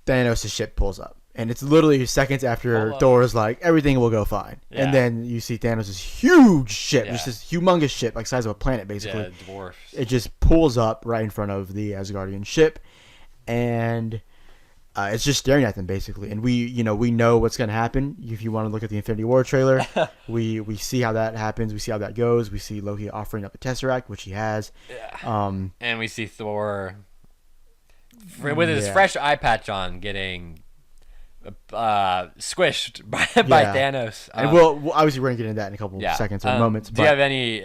Thanos' ship pulls up. And it's literally seconds after Thor's like, everything will go fine. Yeah. And then you see Thanos' huge ship, just this humongous ship, like size of a planet, basically. Yeah, dwarfs. It just pulls up right in front of the Asgardian ship. And it's just staring at them, basically. And we know what's going to happen. If you want to look at the Infinity War trailer, we see how that happens. We see how that goes. We see Loki offering up a Tesseract, which he has. Yeah. And we see Thor, with his fresh eye patch on, getting squished by Thanos. And we'll obviously we're gonna get into that in a couple seconds or moments. Do you have any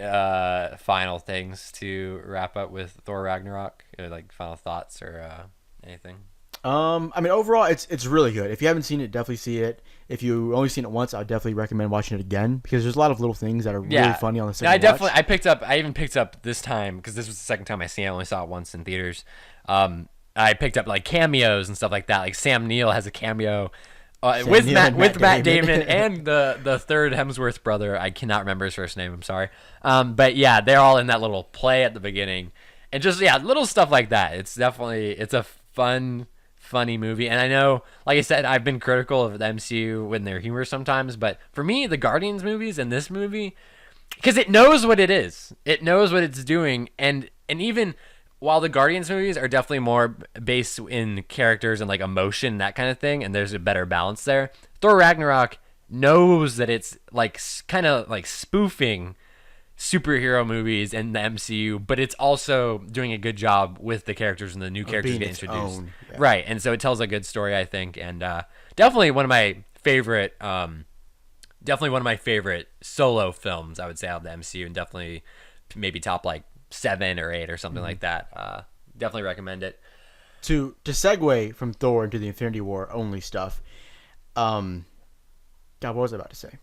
final things to wrap up with Thor Ragnarok? Like final thoughts or anything? I mean, overall, it's really good. If you haven't seen it, definitely see it. If you only seen it once, I would definitely recommend watching it again, because there's a lot of little things that are really funny on the second watch. I even picked up this time, because this was the second time I seen it. I only saw it once in theaters. I picked up like cameos and stuff like that. Like Sam Neill has a cameo with Matt Damon and the third Hemsworth brother. I cannot remember his first name. I'm sorry. But yeah, they're all in that little play at the beginning, and just little stuff like that. It's a funny movie. And I know, like I said, I've been critical of the MCU when their humor sometimes, but for me, the Guardians movies and this movie, because it knows what it is, it knows what it's doing, and even while the Guardians movies are definitely more based in characters and like emotion, that kind of thing, and there's a better balance there, Thor Ragnarok knows that it's like kind of like spoofing superhero movies in the MCU, but it's also doing a good job with the characters and the new characters get introduced. Right, and so it tells a good story, I think, and definitely one of my favorite solo films, I would say, out of the MCU, and definitely maybe top like 7 or 8 or something like that. Definitely recommend it. To segue from Thor into the Infinity War only stuff, God, what was I about to say?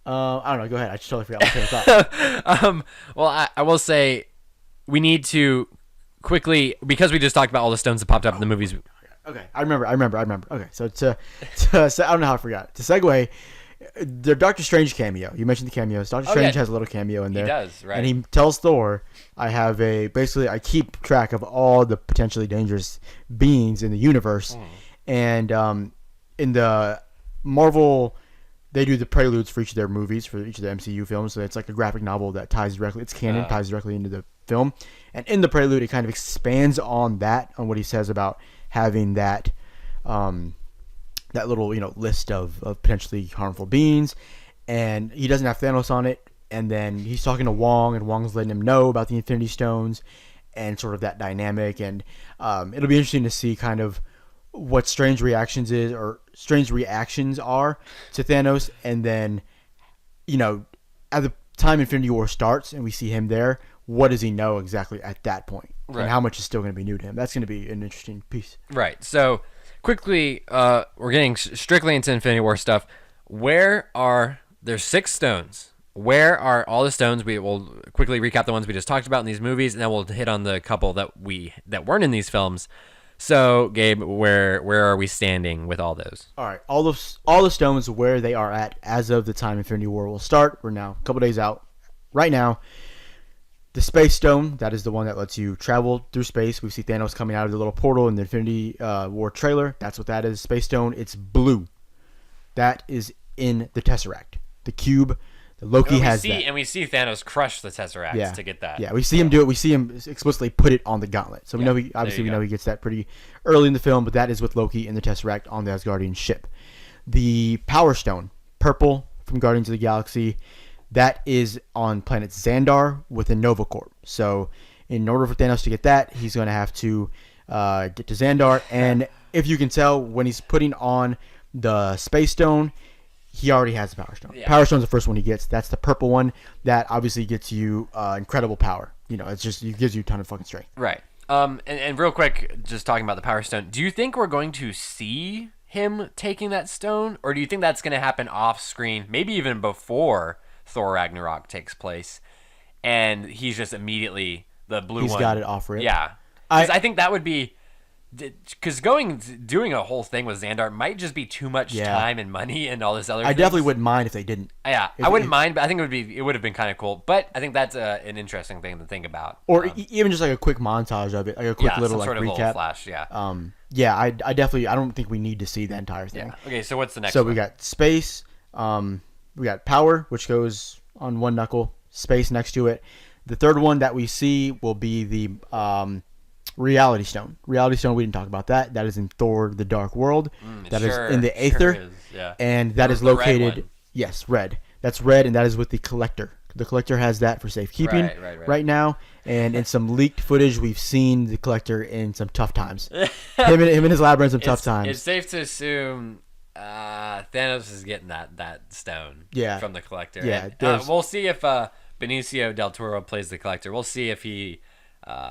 I don't know. Go ahead. I just totally forgot my thought. Well, I will say we need to quickly, because we just talked about all the stones that popped up in the movies. Okay, I remember. Okay, so I don't know how I forgot. To segue, the Doctor Strange cameo. You mentioned the cameos. Doctor Strange has a little cameo in there. He does, right? And he tells Thor, I keep track of all the potentially dangerous beings in the universe. And in the Marvel, they do the preludes for each of their movies, for each of the MCU films. So it's like a graphic novel that ties directly into the film. And in the prelude, it kind of expands on what he says about having that little list of potentially harmful beings. And he doesn't have Thanos on it. And then he's talking to Wong, and Wong's letting him know about the Infinity Stones and sort of that dynamic. And it'll be interesting to see kind of what Strange reactions are to Thanos. And then, at the time Infinity War starts and we see him there, what does he know exactly at that point? Right. And how much is still going to be new to him? That's going to be an interesting piece. Right. So quickly, we're getting strictly into Infinity War stuff. There's 6 stones. Where are all the stones? We will quickly recap the ones we just talked about in these movies, and then we'll hit on the couple that weren't in these films. So, Gabe, where are we standing with all those? All right, all the stones where they are at as of the time Infinity War will start. We're now a couple days out. Right now, the Space Stone, that is the one that lets you travel through space. We see Thanos coming out of the little portal in the Infinity War trailer. That's what that is. Space Stone. It's blue. That is in the Tesseract. The cube. Loki has that. And we see Thanos crush the Tesseract to get that. Yeah, we see him do it. We see him explicitly put it on the gauntlet. So we know we know he gets that pretty early in the film, but that is with Loki in the Tesseract on the Asgardian ship. The Power Stone, purple from Guardians of the Galaxy, that is on planet Xandar with a Nova Corp. So in order for Thanos to get that, he's going to have to get to Xandar. And if you can tell, when he's putting on the Space Stone, he already has the Power Stone. Yeah. Power Stone's the first one he gets. That's the purple one. That obviously gets you incredible power. It's just it gives you a ton of fucking strength. Right. And real quick, just talking about the Power Stone, do you think we're going to see him taking that stone, or do you think that's going to happen off screen, maybe even before Thor Ragnarok takes place, and he's just immediately the blue one? He's got it off rip. Yeah. I think that would be, because doing a whole thing with Xandar might just be too much time and money and all this other. I definitely wouldn't mind if they didn't. Yeah, I wouldn't mind, but I think it would have been kind of cool. But I think that's an interesting thing to think about. Or even just like a quick montage of it, like a quick little some sort of recap. little flash. Yeah. Yeah, I definitely don't think we need to see the entire thing. Yeah. Okay, so what's the next? So one? we got space. We got power, which goes on one knuckle. Space next to it. The third one that we see will be the Reality Stone. Reality Stone, we didn't talk about that. That is in Thor: The Dark World. That is in the Aether. Is, yeah. And that is The red located... one. Yes, red. That's red, and that is with the Collector. The Collector has that for safekeeping right now. And in some leaked footage, we've seen the Collector in some tough times. him and his lab are in some tough times. It's safe to assume Thanos is getting that stone from the Collector. Yeah, and, we'll see if Benicio del Toro plays the Collector. We'll see if he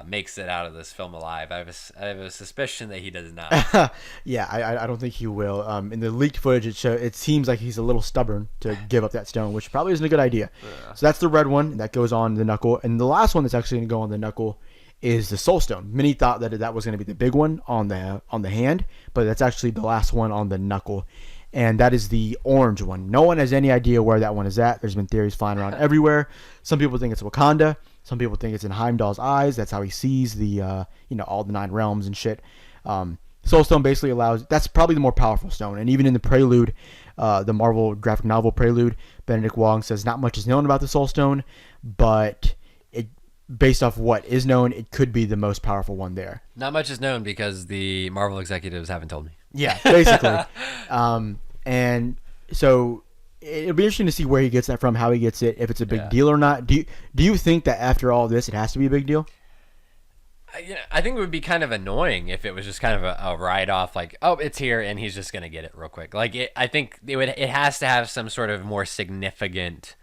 makes it out of this film alive. I have a suspicion that he does not. Yeah, I don't think he will. In the leaked footage, it seems like he's a little stubborn to give up that stone, which probably isn't a good idea. So that's the red one that goes on the knuckle, and the last one that's actually going to go on the knuckle is the Soul Stone. Many thought that was going to be the big one on the hand, but that's actually the last one on the knuckle, and that is the orange one. No one has any idea where that one is at. There's been theories flying around everywhere. Some people think it's Wakanda. Some people think it's in Heimdall's eyes. That's how he sees the all the 9 realms and shit. Soul Stone basically allows. That's probably the more powerful stone. And even in the Prelude, the Marvel graphic novel Prelude, Benedict Wong says not much is known about the Soul Stone, but based off what is known, it could be the most powerful one there. Not much is known because the Marvel executives haven't told me. Yeah, basically. And so it'll be interesting to see where he gets that from, how he gets it, if it's a big deal or not. Do you think that after all this, it has to be a big deal? I think it would be kind of annoying if it was just kind of a write-off, like, oh, it's here, and he's just gonna get it real quick. Like, I think it has to have some sort of more significant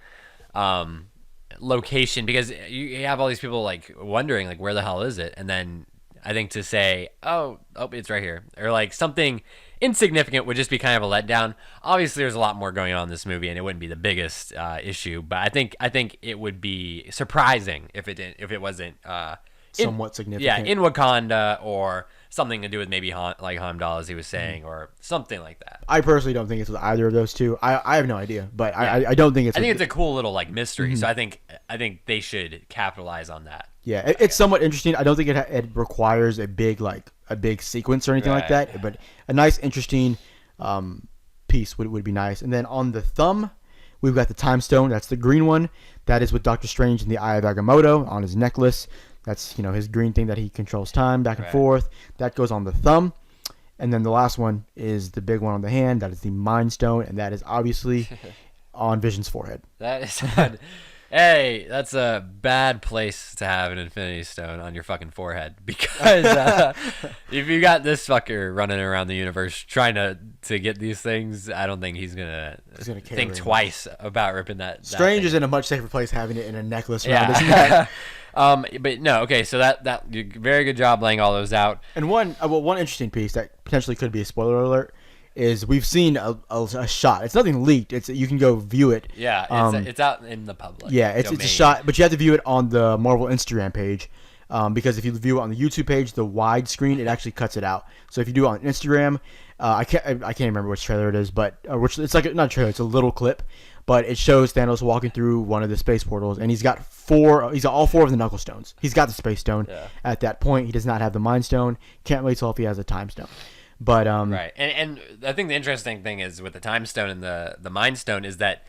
location, because you have all these people like wondering like where the hell is it, and then I think to say oh it's right here, or like something insignificant would just be kind of a letdown. Obviously there's a lot more going on in this movie and it wouldn't be the biggest issue, but I think it would be surprising if it wasn't somewhat significant. Yeah, in Wakanda, or something to do with maybe like Heimdall, as he was saying, or something like that. I personally don't think it's with either of those two. I have no idea, but I don't think it's. I think it's a cool little like mystery. So I think they should capitalize on that. Yeah, it's somewhat interesting. I don't think it requires a big sequence or anything like that, but a nice, interesting piece would be nice. And then on the thumb, we've got the Time Stone. That's the green one. That is with Doctor Strange in the Eye of Agamotto on his necklace. That's his green thing that he controls time back and forth. That goes on the thumb. And then the last one is the big one on the hand. That is the Mind Stone, and that is obviously on Vision's forehead. That is hey, that's a bad place to have an Infinity Stone on your fucking forehead, because if you got this fucker running around the universe trying to get these things, I don't think he's gonna think twice about ripping that. Strange is in a much safer place having it in a necklace around his neck. But no, okay, so that very good job laying all those out. And one interesting piece that potentially could be a spoiler alert is we've seen a shot. It's nothing leaked. You can go view it. Yeah, it's out in the public. Yeah, it's a shot, but you have to view it on the Marvel Instagram page, because if you view it on the YouTube page, the wide screen, it actually cuts it out. So if you do it on Instagram, I can't remember which trailer it is, but it's like not a trailer, it's a little clip. But it shows Thanos walking through one of the space portals, and he's got all 4 of the Knuckle Stones. He's got the Space Stone. At that point. He does not have the Mind Stone. Can't wait till if he has a Time Stone. But right, and I think the interesting thing is with the Time Stone and the Mind Stone is that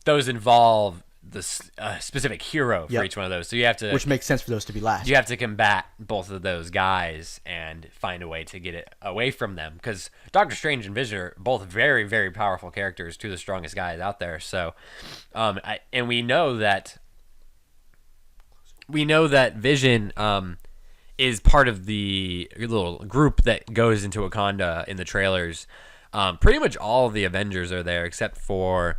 those involve the specific hero for each one of those. So you have to, which makes sense for those to be last. You have to combat both of those guys and find a way to get it away from them, because Doctor Strange and Vision are both very, very powerful characters, 2 of the strongest guys out there. So, and we know that Vision is part of the little group that goes into Wakanda in the trailers. Pretty much all of the Avengers are there except for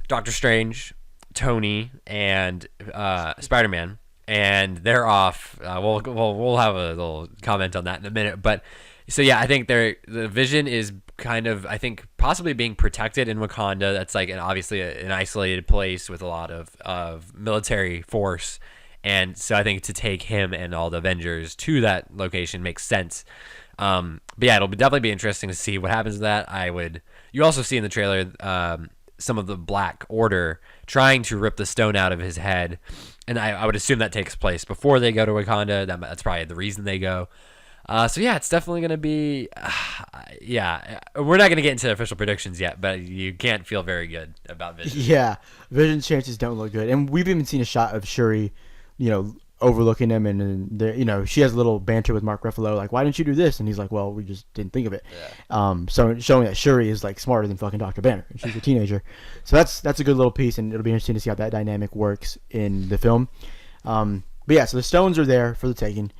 Doctor Strange, Tony, and Spider-Man, and they're off. We'll have a little comment on that in a minute, but so yeah, I think the Vision is kind of, I think, possibly being protected in Wakanda. That's like obviously an isolated place with a lot of military force, and so I think to take him and all the Avengers to that location makes sense. But yeah, it'll definitely be interesting to see what happens to that. You also see in the trailer some of the Black Order trying to rip the stone out of his head, and I would assume that takes place before they go to Wakanda. That's probably the reason they go. So yeah, it's definitely going to be, yeah, we're not going to get into official predictions yet, but you can't feel very good about Vision. Yeah, Vision's chances don't look good. And we've even seen a shot of Shuri, overlooking him, and she has a little banter with Mark Ruffalo, like, why didn't you do this? And he's like, well, we just didn't think of it. Yeah. So showing that Shuri is like smarter than fucking Dr. Banner, and she's a teenager. So that's a good little piece, and it'll be interesting to see how that dynamic works in the film. But yeah, so the stones are there for the taking.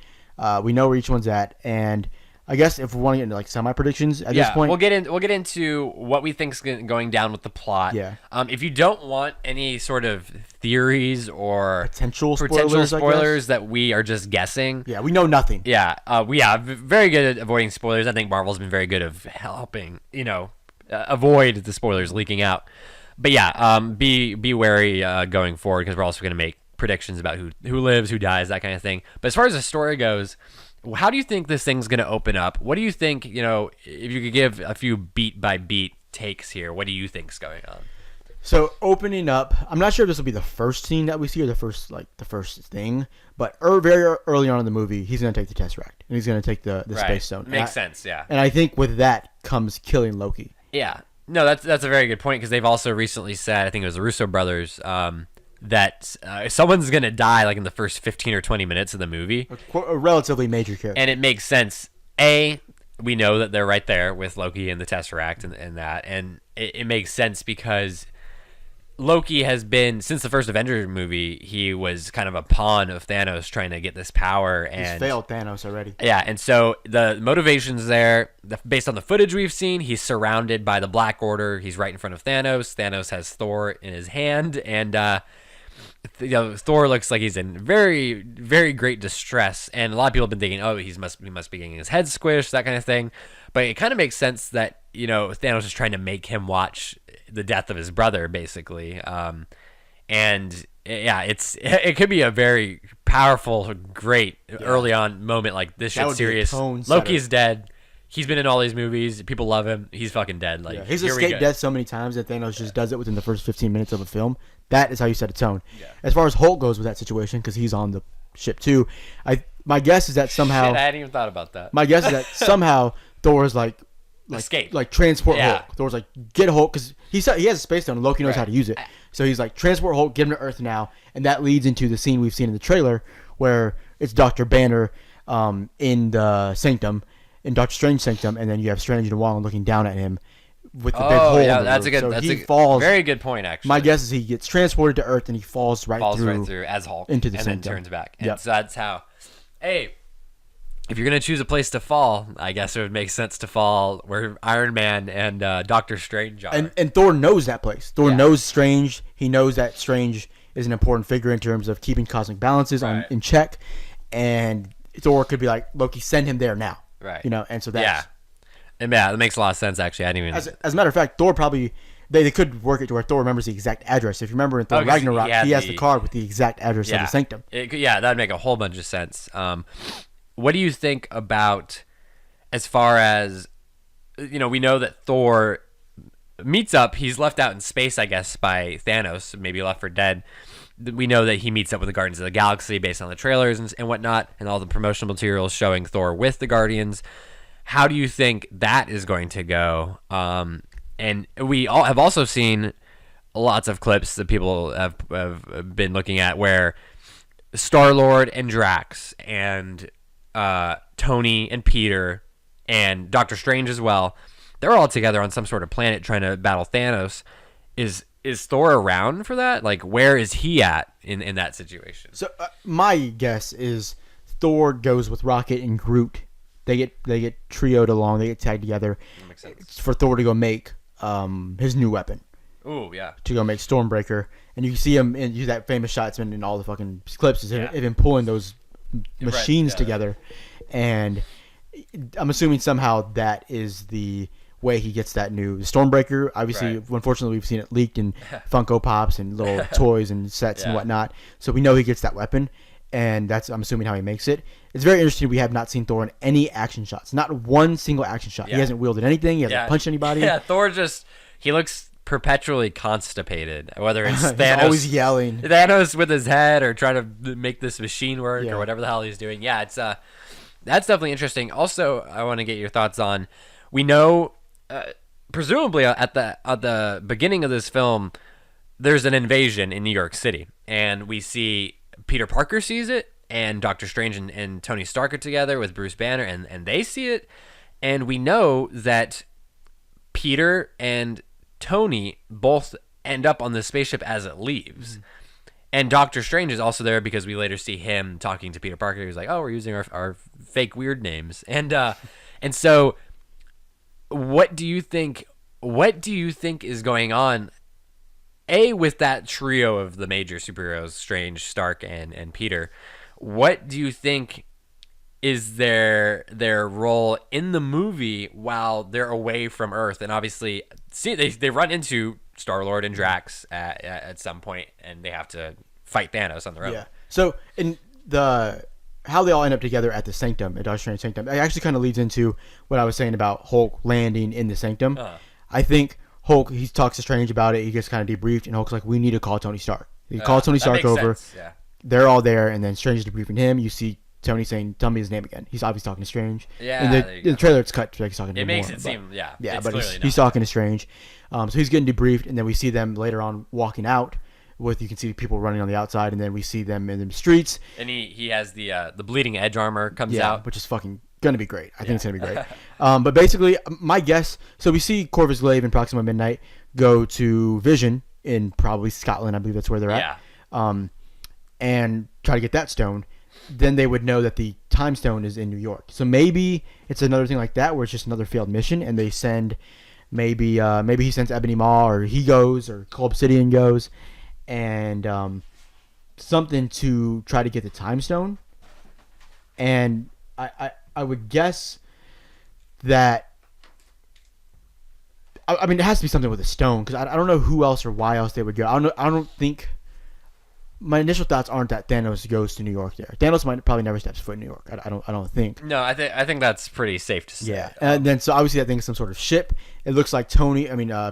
We know where each one's at, and I guess if we want to get into like semi predictions at this point, we'll get into what we think's going down with the plot. Yeah. If you don't want any sort of theories or potential spoilers that we are just guessing. Yeah, we know nothing. Yeah. We are very good at avoiding spoilers. I think Marvel's been very good at helping, avoid the spoilers leaking out. But yeah, be wary going forward, because we're also going to make predictions about who lives, who dies, that kind of thing. But as far as the story goes, how do you think this thing's going to open up? What do you think, if you could give a few beat by beat takes here, what do you think's going on? So opening up, I'm not sure if this will be the first scene that we see or the first thing, but very early on in the movie, he's going to take the Tesseract and he's going to take the Space Stone. Makes sense, yeah. And I think with that comes killing Loki. Yeah. No, that's a very good point, because they've also recently said, I think it was the Russo brothers, that someone's going to die like in the first 15 or 20 minutes of the movie. A relatively major character. And it makes sense. We know that they're right there with Loki and the Tesseract and that. And it makes sense because Loki has been, since the first Avengers movie, he was kind of a pawn of Thanos trying to get this power. And he's failed Thanos already. Yeah, and so the motivation's there. Based on the footage we've seen, he's surrounded by the Black Order. He's right in front of Thanos. Thanos has Thor in his hand, and Thor looks like he's in very, very great distress, and a lot of people have been thinking, he must be getting his head squished, that kind of thing. But it kind of makes sense that Thanos is trying to make him watch the death of his brother, basically. And yeah, it could be a very powerful, great early on moment, like this shit's serious. Loki's dead. He's been in all these movies. People love him. He's fucking dead. Like, he's escaped death so many times that Thanos just does it within the first 15 minutes of a film. That is how you set a tone. Yeah. As far as Hulk goes with that situation, because he's on the ship too, my guess is that somehow... Shit, I hadn't even thought about that. My guess is that somehow Thor's escape. Like transport Hulk. Thor's like, get Hulk, because he has a space stone and Loki knows how to use it. So he's like, transport Hulk, get him to Earth now. And that leads into the scene we've seen in the trailer where it's Dr. Banner in the Sanctum, in Doctor Strange Sanctum, and then you have Strange and Wong looking down at him with the big hole. Yeah, that's a good. So that's a very good point. Actually, my guess is he gets transported to Earth and he falls right through as Hulk into the and Sanctum. Then turns back. And so that's how. Hey, if you're gonna choose a place to fall, I guess it would make sense to fall where Iron Man and Doctor Strange are. And Thor knows that place. Thor knows Strange. He knows that Strange is an important figure in terms of keeping cosmic balances in check. And Thor could be like, Loki, send him there now. Right. And so that's... Yeah, that makes a lot of sense, actually. I didn't even... As a matter of fact, Thor probably... They could work it to where Thor remembers the exact address. If you remember in Thor Ragnarok, he has the card with the exact address of the Sanctum. That would make a whole bunch of sense. What do you think about, as far as... we know that Thor meets up. He's left out in space, I guess, by Thanos. Maybe left for dead. We know that he meets up with the Guardians of the Galaxy based on the trailers and whatnot, and all the promotional materials showing Thor with the Guardians. How do you think that is going to go? And we all have also seen lots of clips that people have been looking at where Star-Lord and Drax and Tony and Peter and Doctor Strange as well, they're all together on some sort of planet trying to battle Thanos. Is Thor around for that? Like, where is he at in that situation? So my guess is Thor goes with Rocket and Groot They get trioed along. They get tagged together. That makes sense. For Thor to go make his new weapon. Ooh, yeah. To go make Stormbreaker, and you see him and use that famous shot it's been in all the fucking clips is him pulling those machines together, and I'm assuming somehow that is the way he gets that new Stormbreaker. Obviously, unfortunately, we've seen it leaked in Funko Pops and little toys and sets and whatnot, so we know he gets that weapon, and that's I'm assuming how he makes it. It's very interesting. We have not seen Thor in any action shots, not one single action shot. He hasn't wielded anything. He hasn't punched anybody. Yeah, Thor he looks perpetually constipated, whether it's He's Thanos always yelling. Thanos with his head or trying to make this machine work or whatever the hell he's doing. Yeah, it's that's definitely interesting. Also, I want to get your thoughts on, we know presumably at the beginning of this film there's an invasion in New York City, and we see Peter Parker sees it, and Doctor Strange and Tony Stark are together with Bruce Banner, and they see it, and we know that Peter and Tony both end up on the spaceship as it leaves. And Doctor Strange is also there because we later see him talking to Peter Parker. He's like, "Oh, we're using our fake weird names." And so what do you think is going on with that trio of the major superheroes, Strange, Stark, and Peter? What do you think is their role in the movie while they're away from Earth? And obviously, see, they run into Star-Lord and Drax at some point, and they have to fight Thanos on their own. Yeah. So in how they all end up together at the Sanctum, at Doctor Strange Sanctum, it actually kind of leads into what I was saying about Hulk landing in the Sanctum. I think Hulk, he talks to Strange about it. He gets kind of debriefed, and Hulk's like, "We need to call Tony Stark." He calls Tony Stark over. Sense. Yeah. They're all there, and then Strange is debriefing him. You see Tony saying, "Tell me his name again." He's obviously talking to Strange. Yeah. In the trailer, it's cut like he's talking to him. It makes more, it seem, yeah, it's but clearly he's talking to Strange. So he's getting debriefed, and then we see them later on walking out. You can see people running on the outside, and then we see them in the streets. And he has the bleeding edge armor comes out, which is fucking gonna be great. I think it's gonna be great. But basically, my guess. So we see Corvus Glaive and Proxima Midnight go to Vision in probably Scotland. I believe that's where they're at. And try to get that stone. Then they would know that the time stone is in New York. So maybe it's another thing like that, where it's just another failed mission, and they send maybe he sends Ebony Maw, or he goes, or Cull Obsidian goes, and something to try to get the time stone. And I would guess that I mean it has to be something with a stone, because I don't know who else or why else they would go. I don't think. My initial thoughts aren't that Thanos goes to New York there. Thanos probably never steps foot in New York. I don't think. No, I think that's pretty safe to say. Yeah, and then so obviously I think it's some sort of ship. It looks like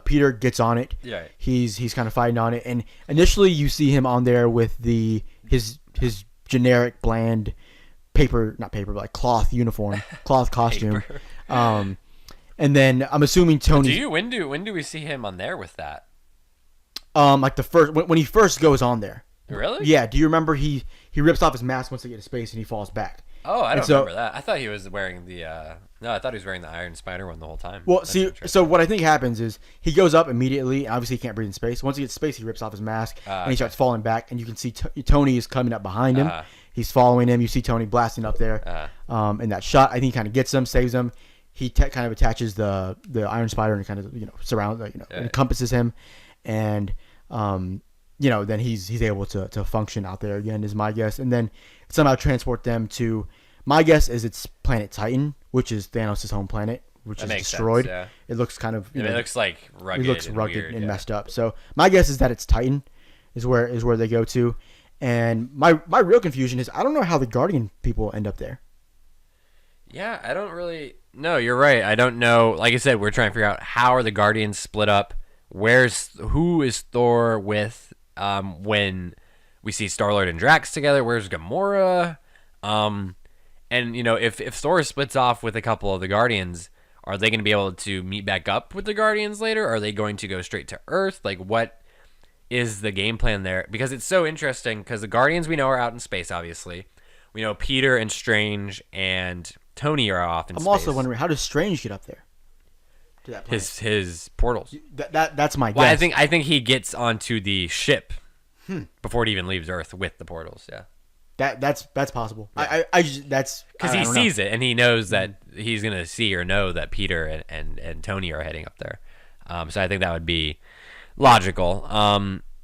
Peter gets on it. Yeah. He's kind of fighting on it, and initially you see him on there with his generic bland cloth uniform, cloth costume. And then I'm assuming Tony. When do we see him on there with that? Like the first when he first goes on there. Really? Yeah. Do you remember he rips off his mask once they get to space and he falls back? Oh, I don't remember that. I thought he was wearing the I thought he was wearing the Iron Spider one the whole time. Well, so what I think happens is he goes up immediately. Obviously, he can't breathe in space. Once he gets to space, he rips off his mask and he starts falling back. And you can see Tony is coming up behind him. He's following him. You see Tony blasting up there. In that shot, I think he kind of gets him, saves him. He kind of attaches the Iron Spider and kind of surrounds, encompasses him, and then he's able to function out there again, is my guess. And then somehow transport them to, my guess is it's planet Titan, which is Thanos' home planet, which is destroyed. Sense, yeah. It looks kind of, it looks like rugged. It looks and rugged weird, and messed up. So my guess is that it's Titan, is where they go to. And my real confusion is I don't know how the Guardian people end up there. Yeah, I don't really. No, you're right. I don't know. Like I said, we're trying to figure out how are the Guardians split up. Who is Thor with when we see Star-Lord and Drax together? Where's Gamora? And if Thor splits off with a couple of the Guardians, are they going to be able to meet back up with the Guardians later? Or are they going to go straight to Earth? Like, what is the game plan there? Because it's so interesting, because the Guardians we know are out in space, obviously. We know Peter and Strange and Tony are off in space. I'm also wondering, how does Strange get up there? To that planet? His portals. That's my guess. Well, I think he gets onto the ship before it even leaves Earth with the portals. Yeah. That's possible. Yeah. I just that's because he sees it and he knows that he's gonna see or know that Peter and Tony are heading up there. So I think that would be logical.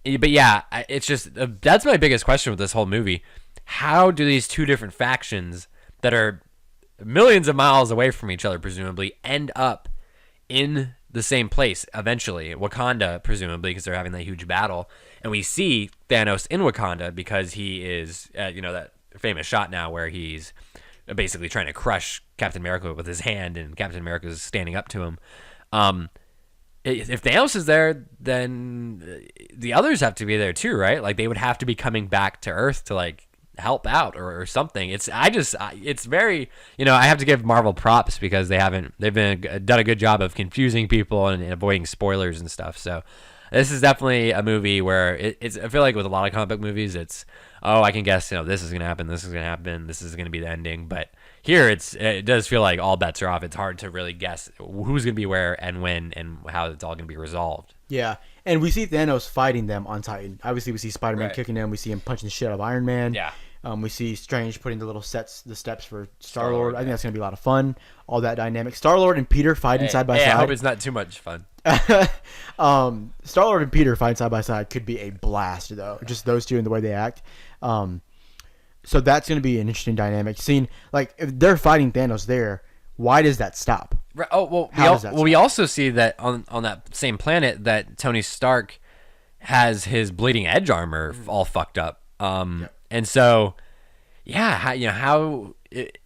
But yeah, it's just that's my biggest question with this whole movie. How do these two different factions that are millions of miles away from each other, presumably, end up in the same place eventually? Wakanda, presumably, because they're having that huge battle. And we see Thanos in Wakanda because he is, that famous shot now where he's basically trying to crush Captain America with his hand, and Captain America is standing up to him. If Thanos is there, then the others have to be there too, right? Like they would have to be coming back to Earth to like help out or something. It's very, I have to give Marvel props because they've done a good job of confusing people and avoiding spoilers and stuff. So this is definitely a movie where it's I feel like with a lot of comic book movies, it's, I can guess, this is going to happen, this is going to happen, this is going to be the ending. But here it does feel like all bets are off. It's hard to really guess who's going to be where and when and how it's all going to be resolved. Yeah. And we see Thanos fighting them on Titan. Obviously, we see Spider-Man Right. kicking him. We see him punching the shit out of Iron Man. Yeah. We see Strange putting the steps for Star-Lord. Star-Lord, I think that's going to be a lot of fun. All that dynamic. Star-Lord and Peter fighting side by side. I hope it's not too much fun. Star-Lord and Peter fighting side by side could be a blast, though. Just those two and the way they act. So that's going to be an interesting dynamic. Seeing, like, if they're fighting Thanos there, why does that stop? Right. Oh, well, we also see that on that same planet that Tony Stark has his bleeding edge armor all fucked up. And so, yeah, how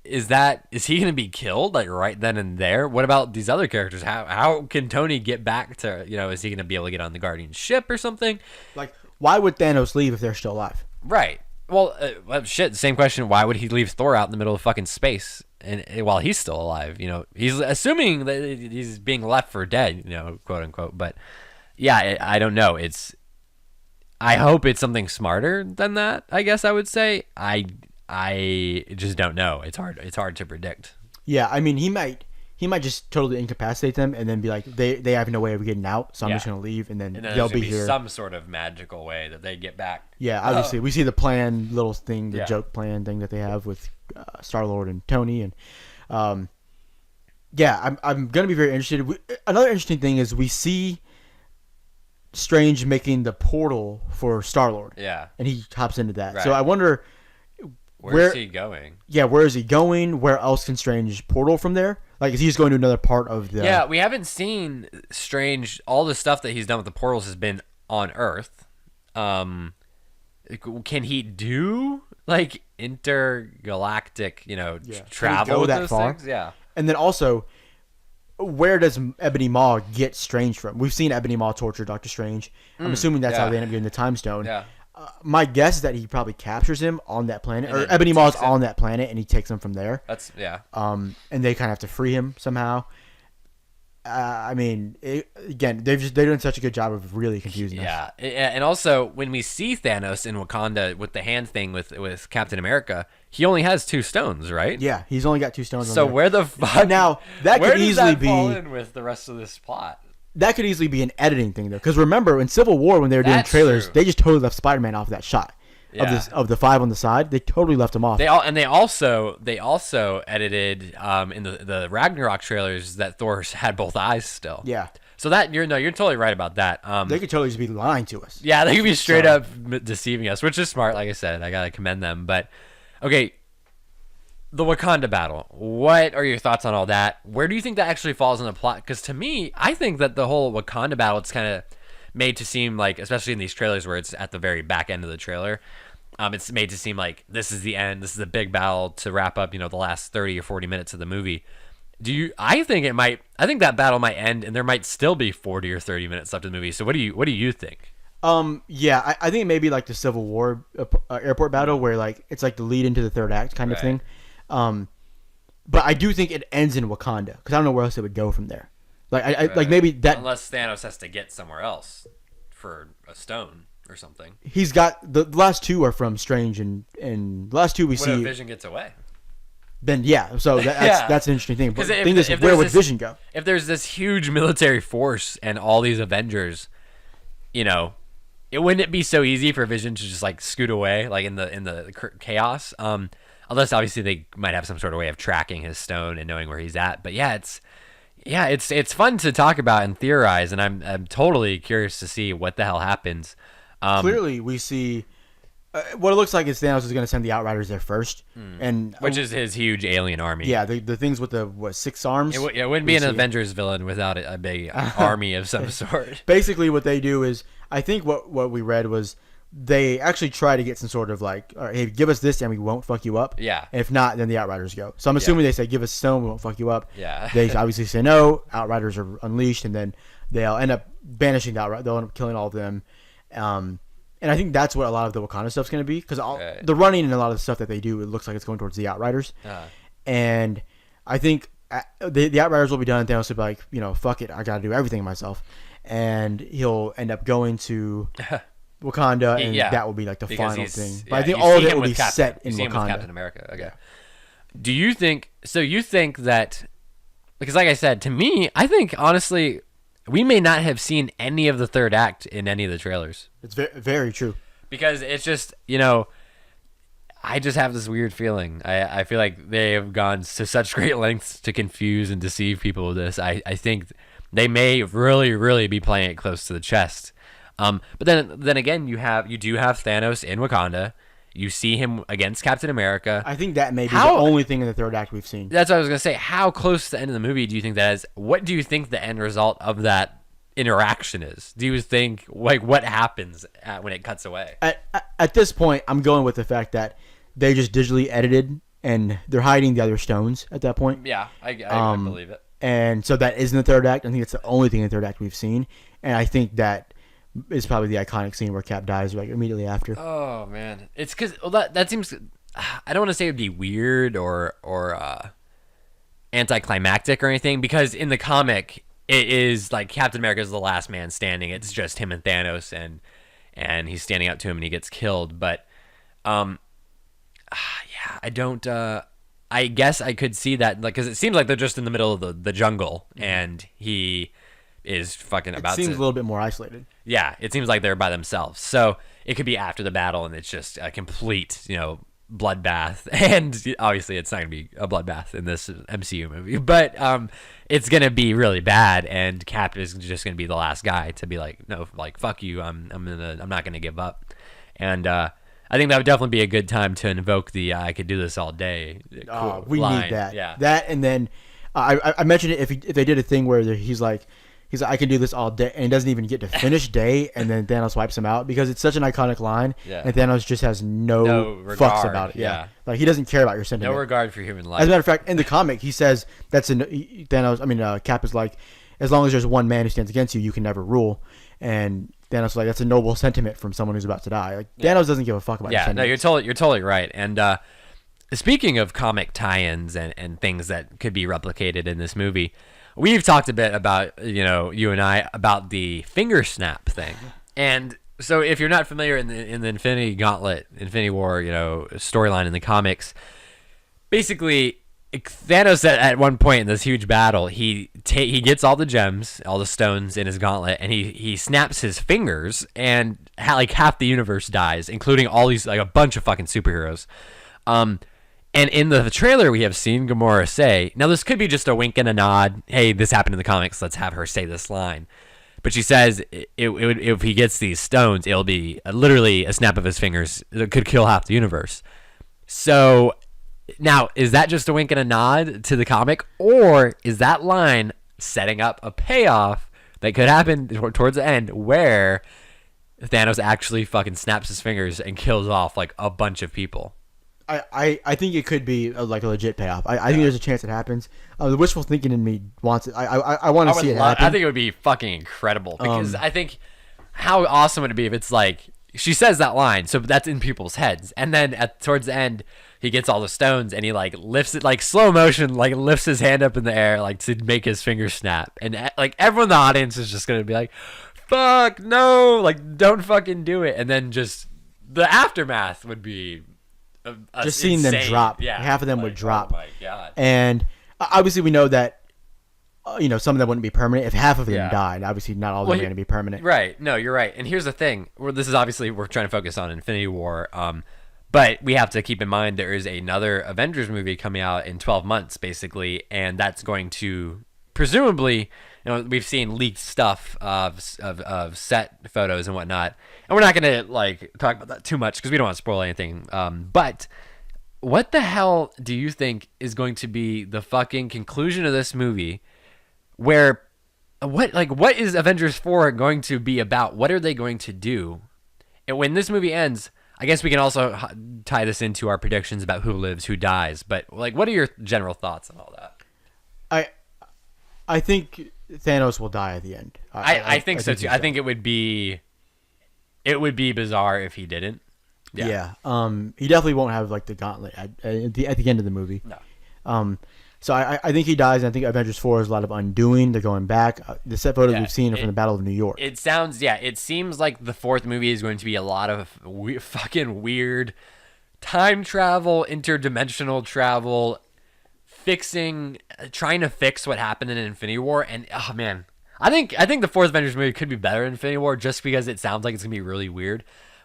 is that? Is he going to be killed like right then and there? What about these other characters? How can Tony get back to, is he going to be able to get on the Guardian ship or something? Like, why would Thanos leave if they're still alive? Right. Well, shit, same question. Why would he leave Thor out in the middle of fucking space and while he's still alive? He's assuming that he's being left for dead, quote unquote. But yeah, I don't know. I hope it's something smarter than that, I guess I would say. I just don't know. It's hard to predict. Yeah, I mean, he might just totally incapacitate them and then be like, they have no way of getting out, so I'm just gonna leave, and then they'll be here. Some sort of magical way that they get back. Yeah, obviously we see the plan, little thing, the joke plan thing that they have with Star-Lord and Tony, and I'm gonna be very interested. Another interesting thing is we see Strange making the portal for Star-Lord. Yeah, and he hops into that. Right. So I wonder. Where is he going? Yeah, where is he going? Where else can Strange portal from there? Like, is he just going to another part of the... Yeah, we haven't seen Strange... All the stuff that he's done with the portals has been on Earth. Can he do, like, intergalactic, travel with those things? Yeah. And then also, where does Ebony Maw get Strange from? We've seen Ebony Maw torture Doctor Strange. I'm assuming that's how they end up getting the Time Stone. Yeah. My guess is that he probably captures him on that planet, or Ebony Maw's on that planet, and he takes him from there. And they kind of have to free him somehow. I mean, again, they've done such a good job of really confusing us. Yeah, and also when we see Thanos in Wakanda with the hand thing with Captain America, he only has 2 stones, right? Yeah, he's only got 2 stones. So where the fuck? Now that could easily be fall in with the rest of this plot. That could easily be an editing thing, though, because remember in Civil War when they were doing trailers, they just totally left Spider-Man off of that shot of the 5 on the side. They totally left him off. They also edited in the Ragnarok trailers that Thor had both eyes still. Yeah. So that you're totally right about that. They could totally just be lying to us. Yeah, they could be straight up deceiving us, which is smart. Like I said, I gotta commend them. But okay. The Wakanda battle. What are your thoughts on all that? Where do you think that actually falls in the plot? Because to me, I think that the whole Wakanda battle, it's kind of made to seem like, especially in these trailers where it's at the very back end of the trailer, it's made to seem like this is the end. This is a big battle to wrap up, the last 30 or 40 minutes of the movie. I think that battle might end and there might still be 40 or 30 minutes left of the movie. So what do you think? Yeah, I think it may be like the Civil War airport battle where like it's like the lead into the third act kind of thing. But I do think it ends in Wakanda because I don't know where else it would go from there. Like maybe that unless Thanos has to get somewhere else for a stone or something. He's got the last 2 are from Strange and the last 2 we see. What if Vision gets away? Then so that's an interesting thing. But the thing is, where would Vision go? If there's this huge military force and all these Avengers, wouldn't it be so easy for Vision to just like scoot away like in the chaos? Unless obviously they might have some sort of way of tracking his stone and knowing where he's at. But it's fun to talk about and theorize, and I'm totally curious to see what the hell happens. Clearly, we see what it looks like is Thanos is going to send the Outriders there first, and Which is his huge alien army. yeah, the things with the 6 arms. It wouldn't be an Avengers villain without a big army of some sort. Basically, what they do is, I think what we read was they actually try to get some sort of like, all right, hey, give us this and we won't fuck you up. Yeah. And if not, then the Outriders go. So I'm assuming they say, give us stone, we won't fuck you up. Yeah. They obviously say no. Outriders are unleashed, and then they'll end up banishing the Outriders. They'll end up killing all of them. And I think that's what a lot of the Wakanda stuff's going to be, because the running and a lot of the stuff that they do, it looks like it's going towards the Outriders. And I think the Outriders will be done, and Thanos will be like, fuck it, I got to do everything myself. And he'll end up going to Wakanda, and that will be like the final thing. But I think all of it will be set in Wakanda. With Captain America. Okay. Do you think? So you think that? Because, like I said, to me, I think honestly, we may not have seen any of the third act in any of the trailers. It's very, very true. Because it's just I just have this weird feeling. I feel like they have gone to such great lengths to confuse and deceive people with this. I think they may really, really be playing it close to the chest. But then again, you do have Thanos in Wakanda. You see him against Captain America. I think that may be the only thing in the third act we've seen. That's what I was gonna say. How close to the end of the movie do you think that is? What do you think the end result of that interaction is? Do you think what happens when it cuts away? At this point, I'm going with the fact that they just digitally edited and they're hiding the other stones at that point. Yeah, I believe it. And so that is in the third act. I think it's the only thing in the third act we've seen, and I think that is probably the iconic scene where Cap dies like immediately after. Oh man, it's because that seems. I don't want to say it'd be weird or anticlimactic or anything, because in the comic it is like Captain America is the last man standing. It's just him and Thanos, and he's standing up to him and he gets killed. But yeah, I don't. I guess I could see that, like, because it seems like they're just in the middle of the jungle, and he is fucking about to. It seems a little bit more isolated. Yeah, it seems like they're by themselves. So it could be after the battle, and it's just a complete, bloodbath. And obviously, it's not gonna be a bloodbath in this MCU movie, but it's gonna be really bad. And Cap is just gonna be the last guy to be like, no, like fuck you. I'm not gonna give up. And I think that would definitely be a good time to invoke the "I could do this all day." We line. need that. Yeah. That, and then I mentioned it if they did a thing where he's like, I can do this all day, and he doesn't even get to finish day, and then Thanos wipes him out, because it's such an iconic line, and Thanos just has no fucks about it. Yeah, like he doesn't care about your sentiment. No regard for human life. As a matter of fact, in the comic, he says Cap is like, as long as there's one man who stands against you, you can never rule. And Thanos is like, that's a noble sentiment from someone who's about to die. Like Thanos doesn't give a fuck about your sentiment. No, you're totally right. And speaking of comic tie-ins and things that could be replicated in this movie, we've talked a bit about, you and I, about the finger snap thing. And so if you're not familiar in the Infinity War, storyline in the comics, basically Thanos at one point in this huge battle, he gets all the gems, all the stones in his gauntlet, and he snaps his fingers, and half the universe dies, including all these, like, a bunch of fucking superheroes. And in the trailer, we have seen Gamora say, now this could be just a wink and a nod, hey, this happened in the comics, let's have her say this line. But she says if he gets these stones, it'll be literally a snap of his fingers that could kill half the universe. So now, is that just a wink and a nod to the comic, or is that line setting up a payoff that could happen towards the end where Thanos actually fucking snaps his fingers and kills off like a bunch of people? I think it could be like a legit payoff. I think there's a chance it happens. The wishful thinking in me wants it. I want to see it happen. I think it would be fucking incredible, because I think how awesome would it be if it's like she says that line, so that's in people's heads, and then towards the end he gets all the stones and he like lifts it, like slow motion, like lifts his hand up in the air like to make his finger snap, and like everyone in the audience is just gonna be like, fuck no, like don't fucking do it. And then just the aftermath would be just seeing insane. them drop. Yeah, half of them would drop. Oh my god. And obviously we know that some of them wouldn't be permanent if half of them Yeah. died. Obviously, not all of them are going to be permanent. Right. No, you're right. And here's the thing. This is obviously we're trying to focus on Infinity War. But we have to keep in mind there is another Avengers movie coming out in 12 months, basically, and that's going to presumably, we've seen leaked stuff of set photos and whatnot, and we're not going to talk about that too much because we don't want to spoil anything. But what the hell do you think is going to be the fucking conclusion of this movie? Where what is Avengers 4 going to be about? What are they going to do? And when this movie ends, I guess we can also tie this into our predictions about who lives, who dies. But what are your general thoughts on all that? I think Thanos will die at the end. I think so too. I think it would be bizarre if he didn't. Yeah. He definitely won't have the gauntlet at the end of the movie. No. So I think he dies, and I think Avengers 4 is a lot of undoing. They're going back. The set photos we've seen are from the Battle of New York. It seems like the fourth movie is going to be a lot of fucking weird time travel, interdimensional travel, trying to fix what happened in Infinity War. And oh man, I think the fourth Avengers movie could be better than Infinity War just because it sounds like it's gonna be really weird.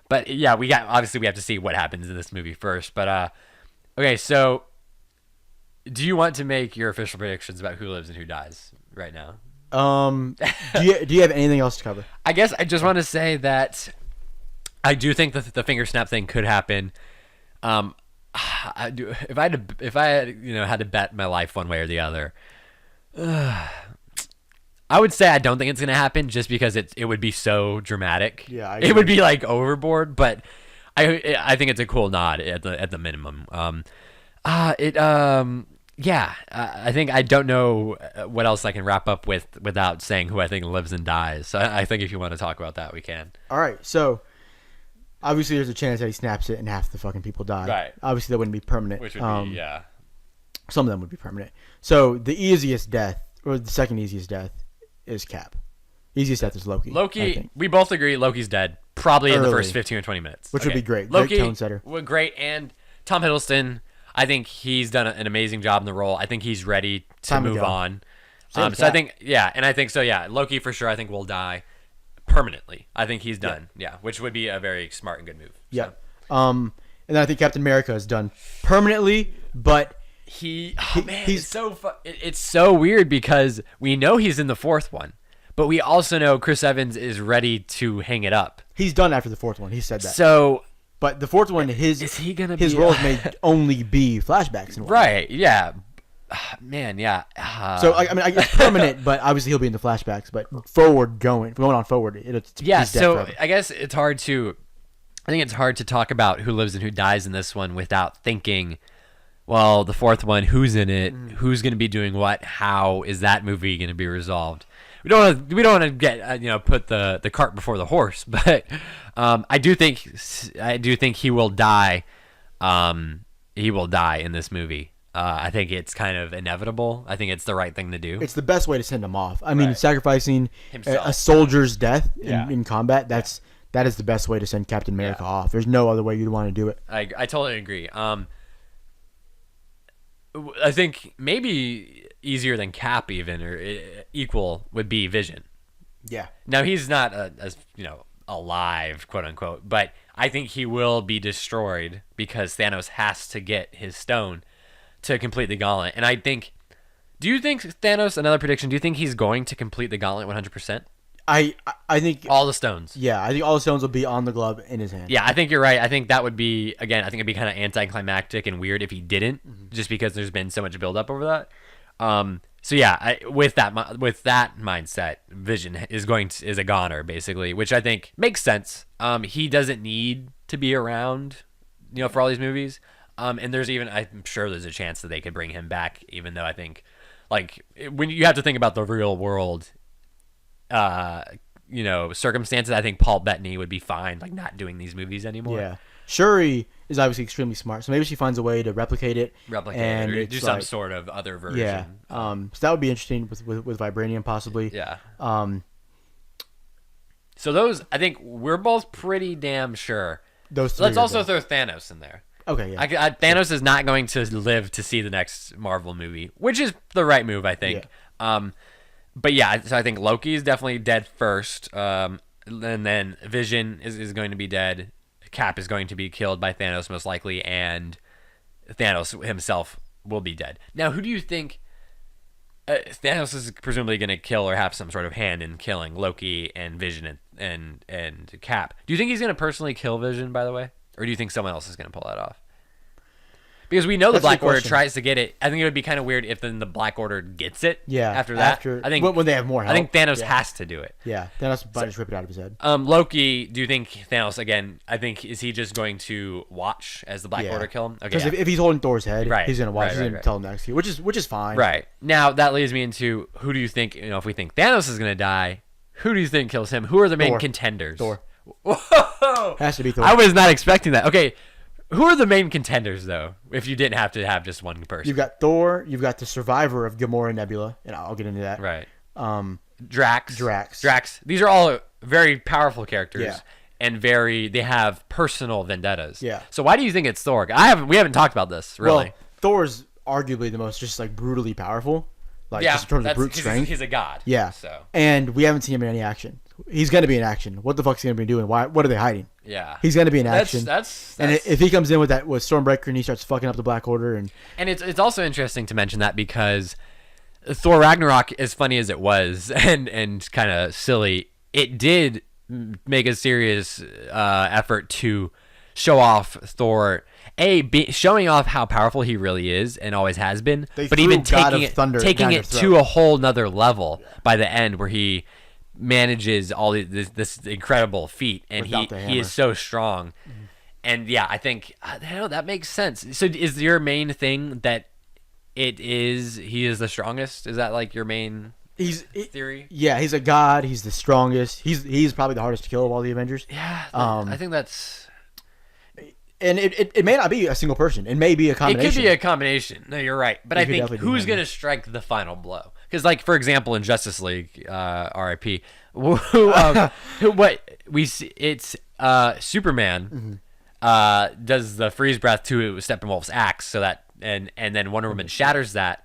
But yeah, we have to see what happens in this movie first. But okay, so. Do you want to make your official predictions about who lives and who dies right now? Do you have anything else to cover? I guess I just want to say that I do think that the finger snap thing could happen. I do if I had to bet my life one way or the other. I would say I don't think it's gonna happen just because it would be so dramatic. Yeah, it would be overboard, but I think it's a cool nod at the minimum. I think I don't know what else I can wrap up with without saying who I think lives and dies. So I think if you want to talk about that, we can. All right. So obviously, there's a chance that he snaps it and half the fucking people die. Right. Obviously, that wouldn't be permanent. Which would be Some of them would be permanent. So the easiest death, or the second easiest death, is Cap. Easiest death is Loki. Loki. We both agree Loki's dead. Probably in the first 15 or 20 minutes, which would be great. Loki, great tone setter. Great, and Tom Hiddleston. I think he's done an amazing job in the role. I think he's ready to move on. So I think, Loki for sure I think will die permanently. I think he's done. Yeah, which would be a very smart and good move. Yeah. And then I think Captain America is done permanently, but it's so weird because we know he's in the fourth one, but we also know Chris Evans is ready to hang it up. He's done after the fourth one. He said that. So. But the fourth one, his roles may only be flashbacks. Right, yeah. Man, yeah. So, I guess permanent, but obviously he'll be in the flashbacks. But going on forward, it's so forever. I guess it's hard to talk about who lives and who dies in this one without thinking, well, the fourth one, who's in it? Who's going to be doing what? How is that movie going to be resolved? We don't want to get put the cart before the horse, but I do think he will die. He will die in this movie. I think it's kind of inevitable. I think it's the right thing to do. It's the best way to send him off. I mean, sacrificing a soldier's death in combat. That is the best way to send Captain America off. There's no other way you'd want to do it. I totally agree. I think maybe easier than Cap even or equal would be Vision. Yeah. Now he's not alive, quote unquote, but I think he will be destroyed because Thanos has to get his stone to complete the gauntlet. And do you think Thanos, another prediction, do you think he's going to complete the gauntlet 100%? I think all the stones. Yeah, I think all the stones will be on the glove in his hand. Yeah, I think you're right. I think that would be, again, I think it'd be kind of anticlimactic and weird if he didn't, just because there's been so much buildup over that. So yeah, with that mindset, Vision is a goner basically, which I think makes sense. He doesn't need to be around, for all these movies. And I'm sure there's a chance that they could bring him back, even though I think, when you have to think about the real world, circumstances, I think Paul Bettany would be fine, not doing these movies anymore. Yeah. Shuri is obviously extremely smart, so maybe she finds a way to replicate it and do some sort of other version. Yeah. So that would be interesting with Vibranium possibly. Yeah. So those, I think we're both pretty damn sure. Those three. Let's also throw Thanos in there. Okay. Yeah. Thanos is not going to live to see the next Marvel movie, which is the right move, I think. Yeah. But yeah, so I think Loki is definitely dead first. And then Vision is going to be dead. Cap is going to be killed by Thanos most likely, and Thanos himself will be dead. Now, who do you think Thanos is presumably going to kill or have some sort of hand in killing Loki and Vision and Cap? Do you think he's going to personally kill Vision, by the way? Or do you think someone else is going to pull that off? Because we know the Black Order tries to get it. I think it would be kind of weird if then the Black Order gets it. Yeah. After that, I think when they have more help. I think Thanos has to do it. Yeah. Thanos might just rip it out of his head. Loki. Do you think Thanos again? I think is he just going to watch as the Black Order kill him? Okay. Because if he's holding Thor's head, he's gonna watch. Right, he's gonna tell him next to you, which is fine. Right. Now that leads me into who do you think? If we think Thanos is gonna die, who do you think kills him? Who are the main contenders? Thor. Whoa! Has to be Thor. I was not expecting that. Okay. Who are the main contenders, though, if you didn't have to have just one person? You've got Thor. You've got the survivor of Gamora and Nebula, and I'll get into that. Right. Drax. Drax. These are all very powerful characters. Yeah. And they have personal vendettas. Yeah. So why do you think it's Thor? We haven't talked about this, really. Well, Thor's arguably the most just like brutally powerful. Like just in terms of brute strength. He's a god. Yeah. So. And we haven't seen him in any action. He's going to be in action. What the fuck's he going to be doing? What are they hiding? Yeah. He's going to be in action. That's and if he comes in with Stormbreaker and he starts fucking up the Black Order and it's also interesting to mention that because Thor Ragnarok, as funny as it was and kind of silly, it did make a serious effort to show off Thor. Showing off how powerful he really is and always has been, but even taking it to a whole nother level by the end where he manages all this incredible feat, and he is so strong. Mm-hmm. And yeah, I think that makes sense. So is your main thing that he is the strongest? Is that like your main theory? Yeah, he's a god. He's the strongest. He's probably the hardest to kill of all the Avengers. Yeah, I think that's. And it may not be a single person. It may be a combination. It could be a combination. No, you're right. But I think who's going to strike the final blow? Because, like, for example, in Justice League, R.I.P., what we see, it's Superman does the freeze breath to Steppenwolf's axe, so that and then Wonder Woman shatters that,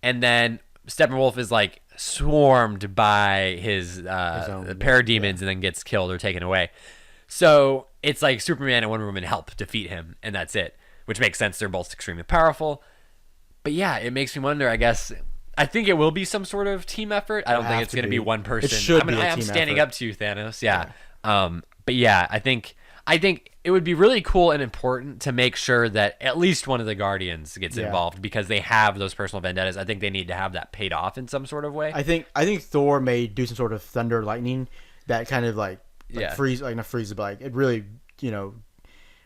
and then Steppenwolf is like swarmed by his parademons and then gets killed or taken away. So it's like Superman and Wonder Woman help defeat him, and that's it, which makes sense. They're both extremely powerful. But yeah, it makes me wonder, I guess. I think it will be some sort of team effort. I don't think it's going to be one person. It should be a team I'm standing effort. up to you, Thanos. Yeah. But yeah, I think it would be really cool and important to make sure that at least one of the Guardians gets involved because they have those personal vendettas. I think they need to have that paid off in some sort of way. I think Thor may do some sort of thunder lightning that kind of like freeze, like not freeze, but like it really,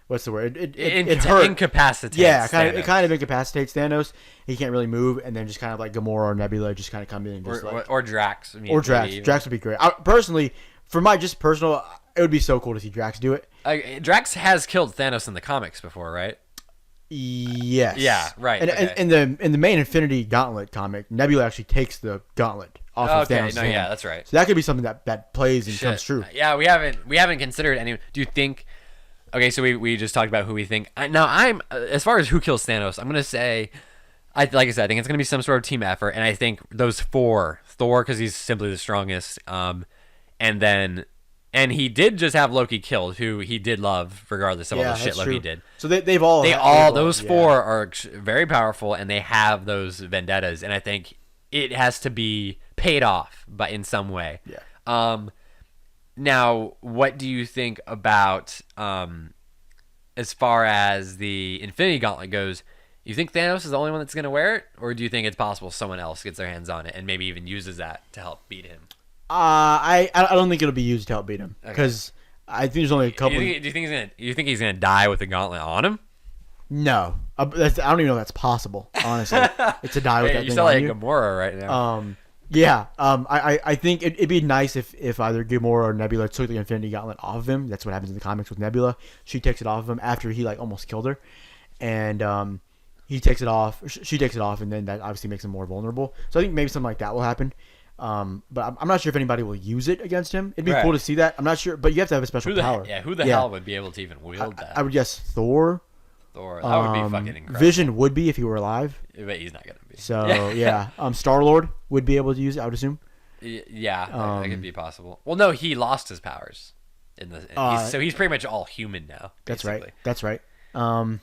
what's the word? It hurt. Incapacitates. Yeah, it kind of incapacitates Thanos. He can't really move, and then just kind of like Gamora or Nebula just kind of come in and just or Drax. Drax would be great. Personally, for my just personal, it would be so cool to see Drax do it. Drax has killed Thanos in the comics before, right? Yes. Yeah. Right. And in the main Infinity Gauntlet comic, Nebula actually takes the gauntlet off of Thanos' hand. Yeah, that's right. So that could be something that plays and comes true. Yeah, we haven't considered any. Do you think? Okay, so we just talked about who we think. Now I'm as far as who kills Thanos, I'm gonna say, like I said, I think it's gonna be some sort of team effort, and I think those four, Thor because he's simply the strongest, and he did just have Loki killed, who he did love regardless of all the shit Loki did. So those four are very powerful, and they have those vendettas, and I think it has to be paid off, but in some way. Yeah. Now, what do you think about as far as the Infinity Gauntlet goes? You think Thanos is the only one that's going to wear it, or do you think it's possible someone else gets their hands on it and maybe even uses that to help beat him? I don't think ittle be used to help beat him because I think there's only a couple. Do you think he's gonna die with the gauntlet on him? No, I don't even know if that's possible. Honestly, it's to die with that thing. You sound like Gamora right now. Yeah. I think it'd be nice if either Gamora or Nebula took the Infinity Gauntlet off of him. That's what happens in the comics with Nebula. She takes it off of him after he like almost killed her, and he takes it off. She takes it off, and then that obviously makes him more vulnerable. So I think maybe something like that will happen. But I'm not sure if anybody will use it against him. It'd be cool to see that. I'm not sure, but you have to have a special power. Who the hell would be able to even wield that? I would guess Thor. That would be fucking incredible. Vision would be if he were alive. But he's not gonna be. So yeah, Star-Lord would be able to use it, I would assume. Yeah, that could be possible. Well, no, he lost his powers so he's pretty much all human now. Basically. That's right. So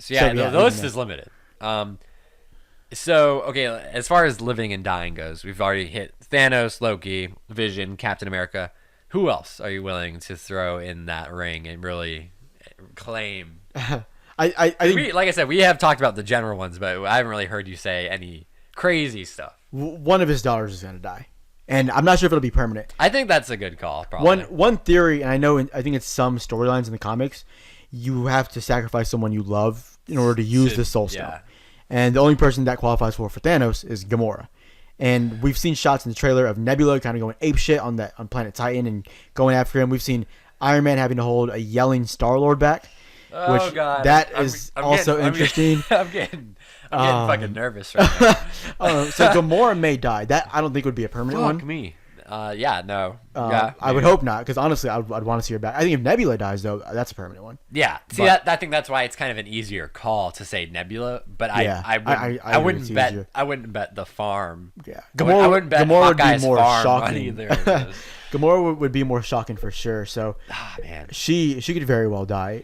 yeah, the list is limited. So okay, as far as living and dying goes, we've already hit Thanos, Loki, Vision, Captain America. Who else are you willing to throw in that ring and really claim? I think like I said, we have talked about the general ones, but I haven't really heard you say any crazy stuff. one of his daughters is going to die, and I'm not sure if it'll be permanent. I think that's a good call. Probably One theory, and I think it's some storylines in the comics. You have to sacrifice someone you love in order to use the Soul Stone. Yeah. And the only person that qualifies for Thanos is Gamora. And we've seen shots in the trailer of Nebula kind of going apeshit on Planet Titan and going after him. We've seen Iron Man having to hold a yelling Star-Lord back. Oh God, that is also interesting. I'm getting fucking nervous right now. So Gamora may die. That I don't think would be a permanent one. Fuck me. No. I would hope not, because honestly, I'd want to see her back. I think if Nebula dies, though, that's a permanent one. Yeah. See, I think that's why it's kind of an easier call to say Nebula, but I wouldn't bet the farm. Yeah, I wouldn't bet Gamora would Hawkeye's be more farm shocking. either. Gamora would be more shocking for sure. So, Man, she could very well die,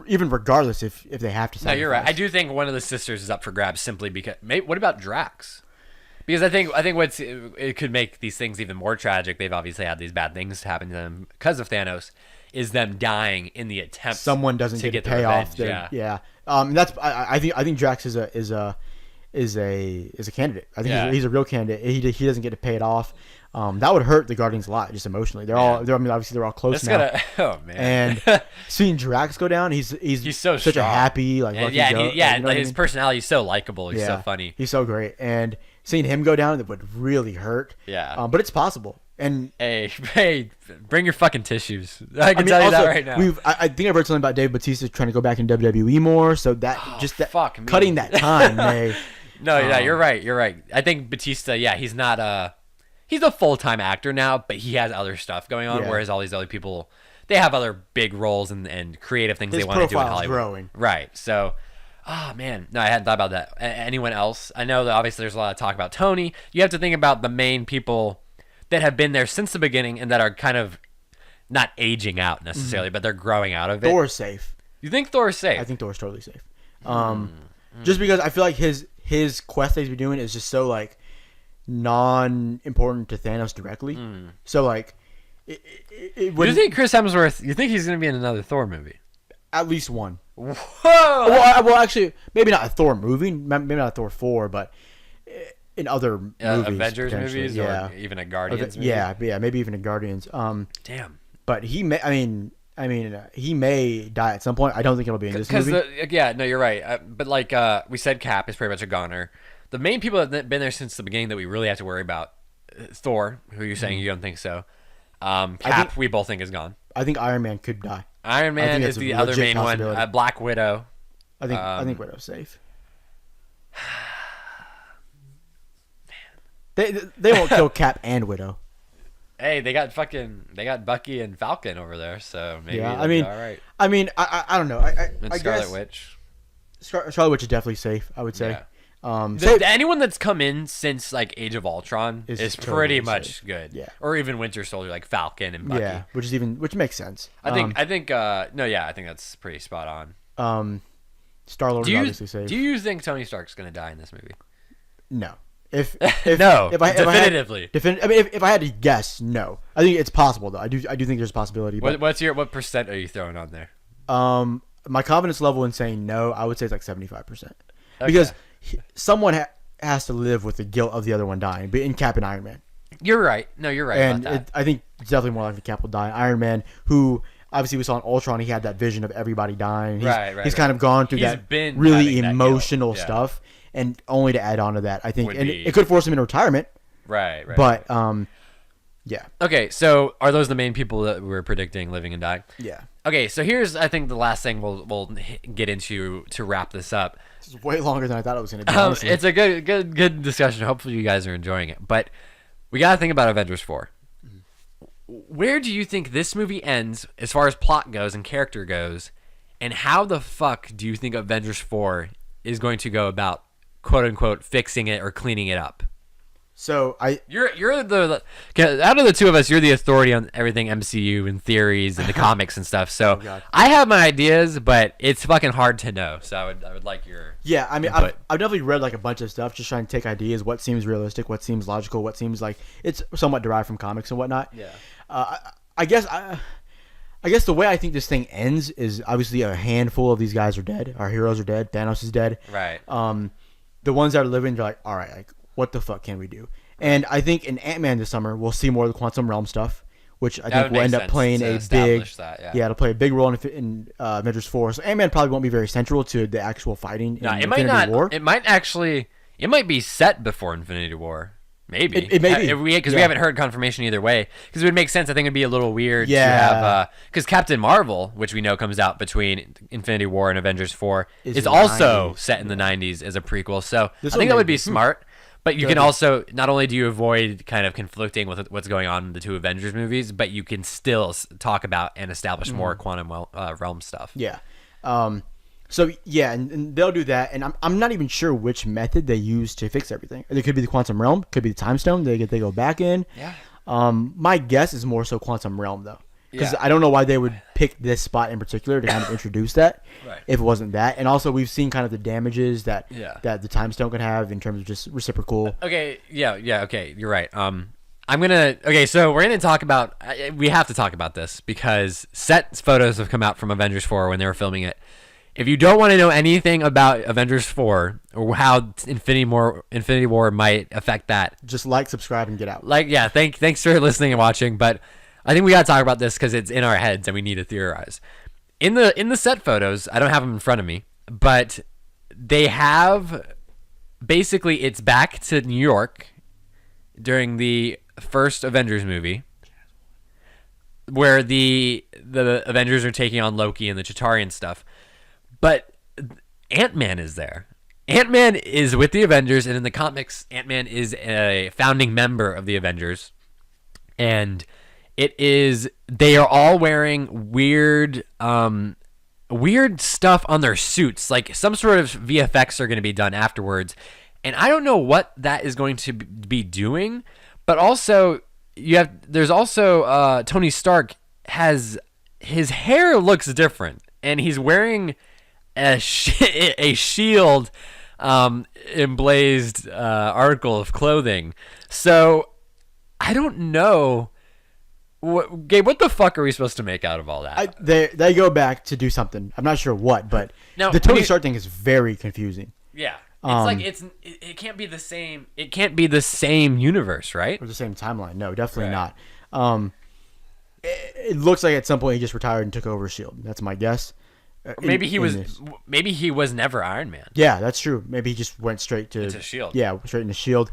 even regardless if they have to. No, you're right. I do think one of the sisters is up for grabs simply because. What about Drax? Because I think it could make these things even more tragic. They've obviously had these bad things happen to them because of Thanos. Is them dying in the attempt someone doesn't to get the payoff. revenge. Yeah. That's I think Drax is a candidate. I think he's a real candidate. He doesn't get to pay it off. That would hurt the Guardians a lot, just emotionally. Obviously they're all close now. Oh man! And seeing Drax go down, he's so such strong. a happy and his personality is so likable. He's so funny. He's so great, and seeing him go down, that would really hurt. Yeah. But it's possible. And hey, bring your fucking tissues. I can tell you that right now. I think I've heard something about Dave Bautista trying to go back in WWE more. So that cutting that time may. No, you're right. You're right. I think Bautista. Yeah, he's not he's a full-time actor now, but he has other stuff going on. Yeah. Whereas all these other people, they have other big roles and creative things they want to do in Hollywood. Growing. Right. So, man, no, I hadn't thought about that. Anyone else? I know that obviously there's a lot of talk about Tony. You have to think about the main people that have been there since the beginning and that are kind of not aging out necessarily, but they're growing out of it. Thor's safe. You think Thor's safe? I think Thor's totally safe. Just because I feel like his quest that he's been doing is just so like non-important to Thanos directly. So like, you think Chris Hemsworth? You think he's going to be in another Thor movie? At least one. Whoa! Well, actually, maybe not a Thor movie, maybe not a Thor 4, but in other movies, Avengers movies, or even a Guardians movie. Yeah, maybe even a Guardians. Damn. But he may. I mean, he may die at some point. I don't think it'll be in this movie. No, you're right. But like we said, Cap is pretty much a goner. The main people that have been there since the beginning that we really have to worry about, Thor, who you're saying you don't think so. Cap, we both think is gone. I think Iron Man could die. Iron Man is the other main one. Black Widow. I think Widow's safe. They won't kill Cap and Widow. Hey, they got Bucky and Falcon over there, so maybe all right. I mean, I don't know. I Scarlet Witch. Scarlet Witch is definitely safe, I would say. Yeah. Anyone that's come in since like Age of Ultron is pretty much good. Yeah. Or even Winter Soldier, like Falcon and Bucky. Yeah, which makes sense. I think that's pretty spot on. Star-Lord is obviously safe. Do you think Tony Stark's gonna die in this movie? No. If definitively. If I had to guess, no. I think it's possible though. I do think there's a possibility. But what percent are you throwing on there? My confidence level in saying no, I would say it's like 75%. Because someone has to live with the guilt of the other one dying, but in Cap and Iron Man. You're right. No, you're right. And I think it's definitely more likely Cap will die. Iron Man, who obviously we saw in Ultron, he had that vision of everybody dying. He's kind of gone through that really emotional stuff, and only to add on to that, I think, it could force him into retirement. Right. But yeah. Okay, so are those the main people that we're predicting living and dying? Yeah. Okay, so here's I think the last thing we'll get into to wrap this up. This is way longer than I thought it was going to be. It's a good discussion. Hopefully you guys are enjoying it. But we got to think about Avengers 4. Where do you think this movie ends as far as plot goes and character goes? And how the fuck do you think Avengers 4 is going to go about, quote unquote, fixing it or cleaning it up? So You're the out of the two of us, you're the authority on everything MCU and theories and the comics and stuff. So God. I have my ideas, but it's fucking hard to know. So I would like your Yeah, I mean, input. I've definitely read like a bunch of stuff, just trying to take ideas, what seems realistic, what seems logical, what seems like it's somewhat derived from comics and whatnot. Yeah. I guess the way I think this thing ends is obviously a handful of these guys are dead. Our heroes are dead. Thanos is dead. Right. The ones that are living, they're like, all right, like what the fuck can we do? And I think in Ant-Man this summer we'll see more of the quantum realm stuff, which I think will end up playing a big, it'll play a big role in Avengers 4. So Ant-Man probably won't be very central to the actual fighting in Infinity War. It might be set before Infinity War. Maybe it may be because we haven't heard confirmation either way. Because it would make sense. I think it'd be a little weird to have because Captain Marvel, which we know comes out between Infinity War and Avengers 4, is also set in the 90s as a prequel. So I think that would be smart. But you can also, not only do you avoid kind of conflicting with what's going on in the two Avengers movies, but you can still talk about and establish more quantum realm stuff. Yeah. So yeah, and they'll do that, and I'm not even sure which method they use to fix everything. It could be the quantum realm, could be the time stone. They go back in. Yeah. My guess is more so quantum realm though, because I don't know why they would pick this spot in particular to kind of introduce that. Right. If it wasn't that, and also we've seen kind of the damages that Yeah. the time stone can have in terms of just reciprocal. Okay. Yeah. Okay. You're right. So we're gonna talk about. We have to talk about this because set photos have come out from Avengers 4 when they were filming it. If you don't want to know anything about Avengers 4 or how Infinity War might affect that, Just like, subscribe, and get out. Thanks for listening and watching. But I think we gotta talk about this because it's in our heads and we need to theorize. In the set photos, I don't have them in front of me, but they have basically it's back to New York during the first Avengers movie, where the Avengers are taking on Loki and the Chitauri and stuff. But Ant-Man is there. Ant-Man is with the Avengers, and in the comics, Ant-Man is a founding member of the Avengers. And they are all wearing weird stuff on their suits. Like some sort of VFX are going to be done afterwards. And I don't know what that is going to be doing, but also there's also Tony Stark has his hair looks different, and he's wearing a shield emblazed article of clothing. So I don't know. Gabe, what the fuck are we supposed to make out of all that? They go back to do something. I'm not sure what, but now, the Tony Stark thing is very confusing. Yeah. It can't be the same. It can't be the same universe, right? Or the same timeline. No, definitely not. It looks like at some point he just retired and took over S.H.I.E.L.D. That's my guess. Maybe he was never Iron Man. Yeah, that's true. Maybe he just went straight to S.H.I.E.L.D. Yeah, straight into S.H.I.E.L.D.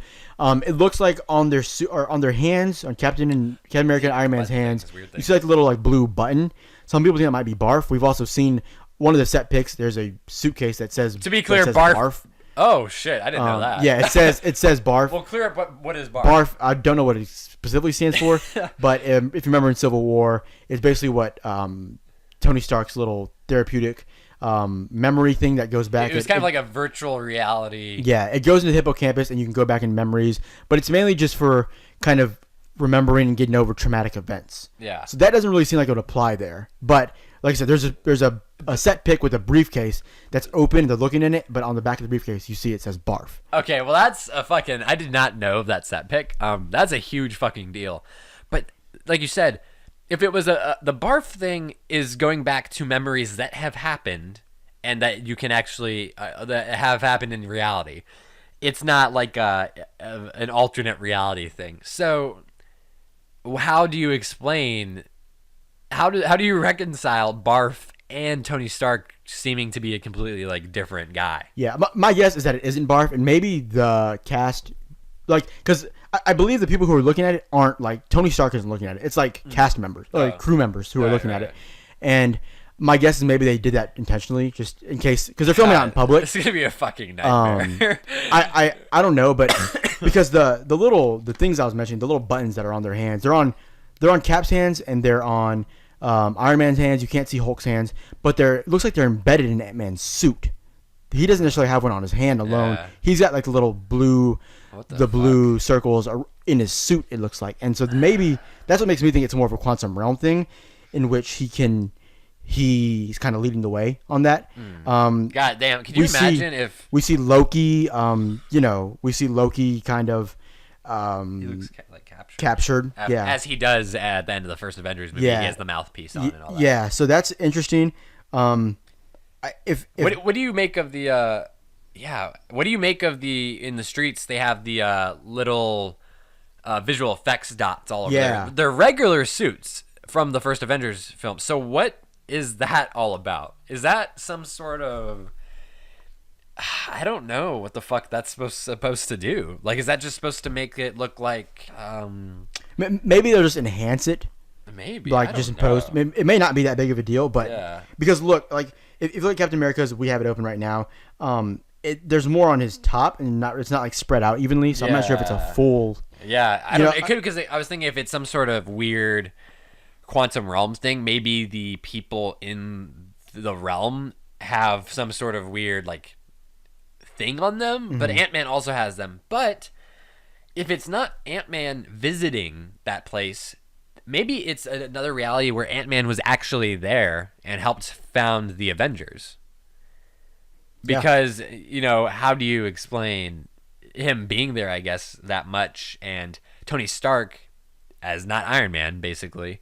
It looks like on their or on their hands, on Captain America and Iron Man's hands, you see like the little like blue button. Some people think that might be barf. We've also seen one of the set pics. There's a suitcase that says, to be clear, barf. Oh shit! I didn't know that. Yeah, it says barf. Well, clear up what is barf. Barf. I don't know what it specifically stands for, but if you remember in Civil War, it's basically what Tony Stark's little therapeutic memory thing that goes back. It was kind of like a virtual reality. Yeah, it goes into the hippocampus and you can go back in memories, but it's mainly just for kind of remembering and getting over traumatic events. Yeah. So that doesn't really seem like it would apply there. But like I said, there's a set pic with a briefcase that's open. They're looking in it, but on the back of the briefcase, you see it says barf. Okay, well that's a fucking. I did not know of that set pic. That's a huge fucking deal. But like you said, if it was the barf thing is going back to memories that have happened and that you can actually that have happened in reality. It's not like an alternate reality thing. So how do you explain? How do you reconcile barf and Tony Stark seeming to be a completely like different guy? Yeah, my guess is that it isn't barf, and maybe the cast, like, because I believe the people who are looking at it aren't like Tony Stark isn't looking at it. It's like cast members, like crew members who are looking at it, and my guess is maybe they did that intentionally, just in case, because they're filming out in public. It's gonna be a fucking nightmare. I don't know, but because the things I was mentioning, the little buttons that are on their hands, they're on Cap's hands and they're on Iron Man's hands. You can't see Hulk's hands, but it looks like they're embedded in Ant-Man's suit. he doesn't necessarily have one on his hand alone. Yeah. He's got like the little blue, What the the blue circles are in his suit. It looks like, and so maybe that's what makes me think it's more of a quantum realm thing, in which he's kind of leading the way on that. God damn! Can you imagine if we see Loki? We see Loki kind of he looks like captured. as he does at the end of the first Avengers movie? Yeah. He has the mouthpiece on and all that. Yeah, so that's interesting. If What do you make of the? What do you make of in the streets? They have the little visual effects dots all over. Yeah. They're regular suits from the first Avengers film. So what is that all about? Is that some sort of? I don't know what the fuck that's supposed to do. Like, is that just supposed to make it look like? maybe they'll just enhance it. Maybe Like just impose. It may not be that big of a deal, but Yeah. because look, like if you look at Captain America's, we have it open right now. There's more on his top, and it's not like spread out evenly. So I'm not sure if it's a full. Yeah, I don't. It could, because I was thinking if it's some sort of weird quantum realms thing, maybe the people in the realm have some sort of weird like thing on them, but Ant-Man also has them. But if it's not Ant-Man visiting that place, maybe it's another reality where Ant-Man was actually there and helped found the Avengers. Because, how do you explain him being there, I guess, that much, and Tony Stark as not Iron Man, basically.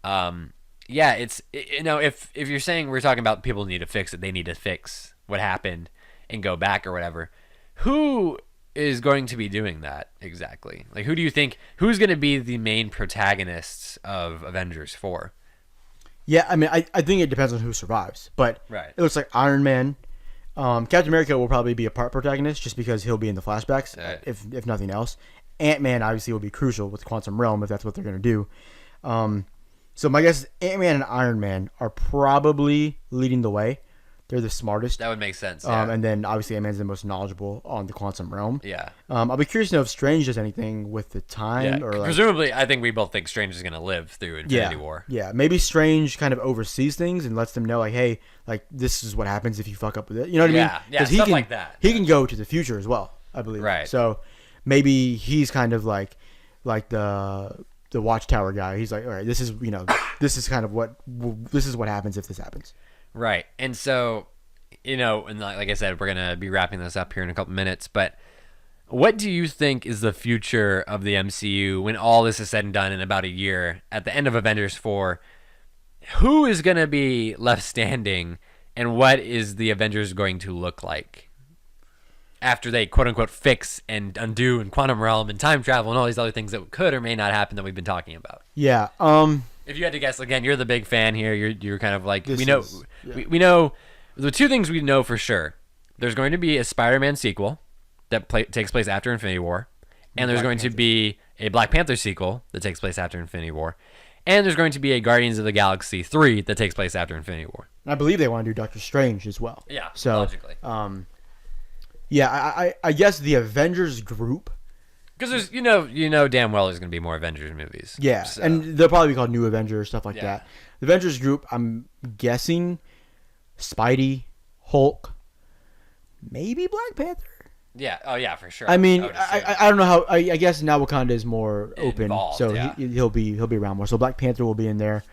It's, if you're saying we're talking about people need to fix it, they need to fix what happened and go back or whatever, who is going to be doing that exactly? Like, who do you think, who's going to be the main protagonists of Avengers 4? Yeah, I mean, I think it depends on who survives, but Right. It looks like Iron Man. Captain America will probably be a part protagonist just because he'll be in the flashbacks, Right. if nothing else. Ant-Man obviously will be crucial with Quantum Realm if that's what they're going to do. So my guess is Ant-Man and Iron Man are probably leading the way. They're the smartest. That would make sense. Yeah. And then obviously Ant-Man's the most knowledgeable on the Quantum Realm. Yeah. I'll be curious to know if Strange does anything with the time or like. Presumably, I think we both think Strange is going to live through Infinity War. Yeah, maybe Strange kind of oversees things and lets them know, like, hey, like this is what happens if you fuck up with it. You know what I mean? Yeah, he stuff can, like that. He can go to the future as well, I believe. Right. So maybe he's kind of like the Watchtower guy. He's like, all right, this is this is kind of what happens if this happens. Right. And so, and like I said, we're going to be wrapping this up here in a couple minutes, but what do you think is the future of the MCU when all this is said and done in about a year at the end of Avengers 4? Who is going to be left standing, and what is the Avengers going to look like after they quote unquote fix and undo and quantum realm and time travel and all these other things that could or may not happen that we've been talking about? Yeah. If you had to guess, again, you're the big fan here. You're kind of like, This we know is- yeah. we know the two things we know for sure. There's going to be a Spider-Man sequel that takes place after Infinity War, and there's going to be a Black Panther sequel that takes place after Infinity War, and there's going to be a Guardians of the Galaxy 3 that takes place after Infinity War. And I believe they want to do Doctor Strange as well. Yeah, So logically. I guess the Avengers group. Because there's you know damn well there's going to be more Avengers movies. Yeah, So- and they'll probably be called New Avengers, stuff like Yeah. that. The Avengers group, I'm guessing Spidey, Hulk, maybe Black Panther. yeah, oh yeah, for sure. I mean, would assume. I don't know how. I guess now Wakanda is more open, Involved, so yeah. he'll be around more. So Black Panther will be in there.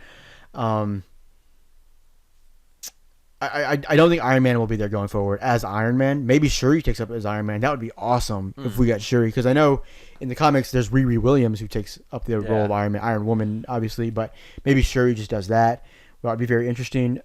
I don't think Iron Man will be there going forward as Iron Man. Maybe Shuri takes up as Iron Man. That would be awesome if we got Shuri, because I know in the comics there's Riri Williams who takes up the role of Iron Man, Iron Woman, obviously, but maybe Shuri just does that. That would be very interesting.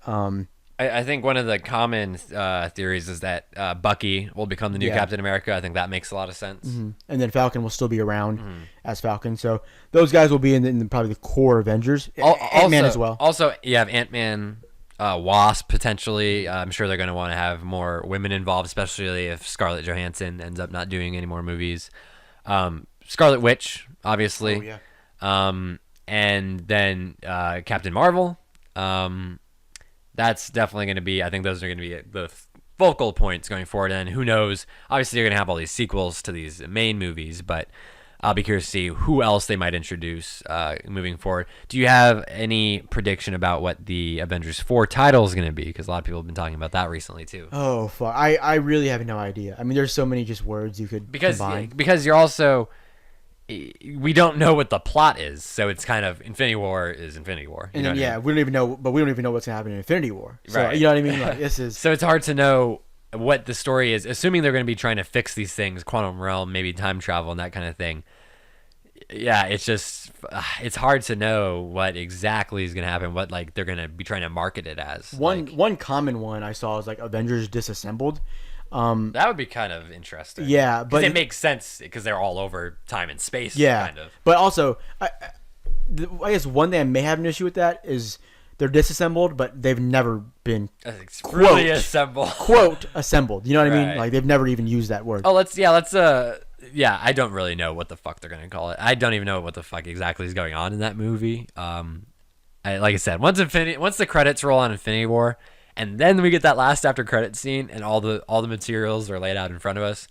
I think one of the common theories is that Bucky will become the new Captain America. I think that makes a lot of sense. And then Falcon will still be around as Falcon. So those guys will be in probably the core Avengers. Ant-Man as well. Also, you have Ant-Man, Wasp potentially. I'm sure they're going to want to have more women involved, especially if Scarlett Johansson ends up not doing any more movies. Scarlet Witch, obviously. Oh, yeah. And then Captain Marvel. That's definitely going to be, I think those are going to be the focal points going forward. And who knows? Obviously, you're going to have all these sequels to these main movies, but I'll be curious to see who else they might introduce moving forward. Do you have any prediction about what the Avengers 4 title is going to be? Because a lot of people have been talking about that recently too. Oh fuck! I really have no idea. I mean, there's so many just words you could combine. Because you're also, we don't know what the plot is, so it's kind of Infinity War is Infinity War. And then, we don't even know, but we don't even know what's gonna happen in Infinity War. So, Right. You know what I mean? Like, this is So it's hard to know what the story is, assuming they're going to be trying to fix these things, quantum realm, maybe time travel and that kind of thing. Yeah, it's just, it's hard to know what exactly is going to happen, what like they're going to be trying to market it as. one common one I saw is like Avengers Disassembled. That would be kind of interesting. Yeah, but it makes sense because they're all over time and space. Yeah, kind of. but also, I guess one thing I may have an issue with that is they're disassembled, but they've never been It's really assembled. quote assembled. You know what I mean? Right. Like they've never even used that word. Oh, let's I don't really know what the fuck they're gonna call it. I don't even know what the fuck exactly is going on in that movie. Like I said, once the credits roll on Infinity War, and then we get that last after credit scene, and all the materials are laid out in front of us.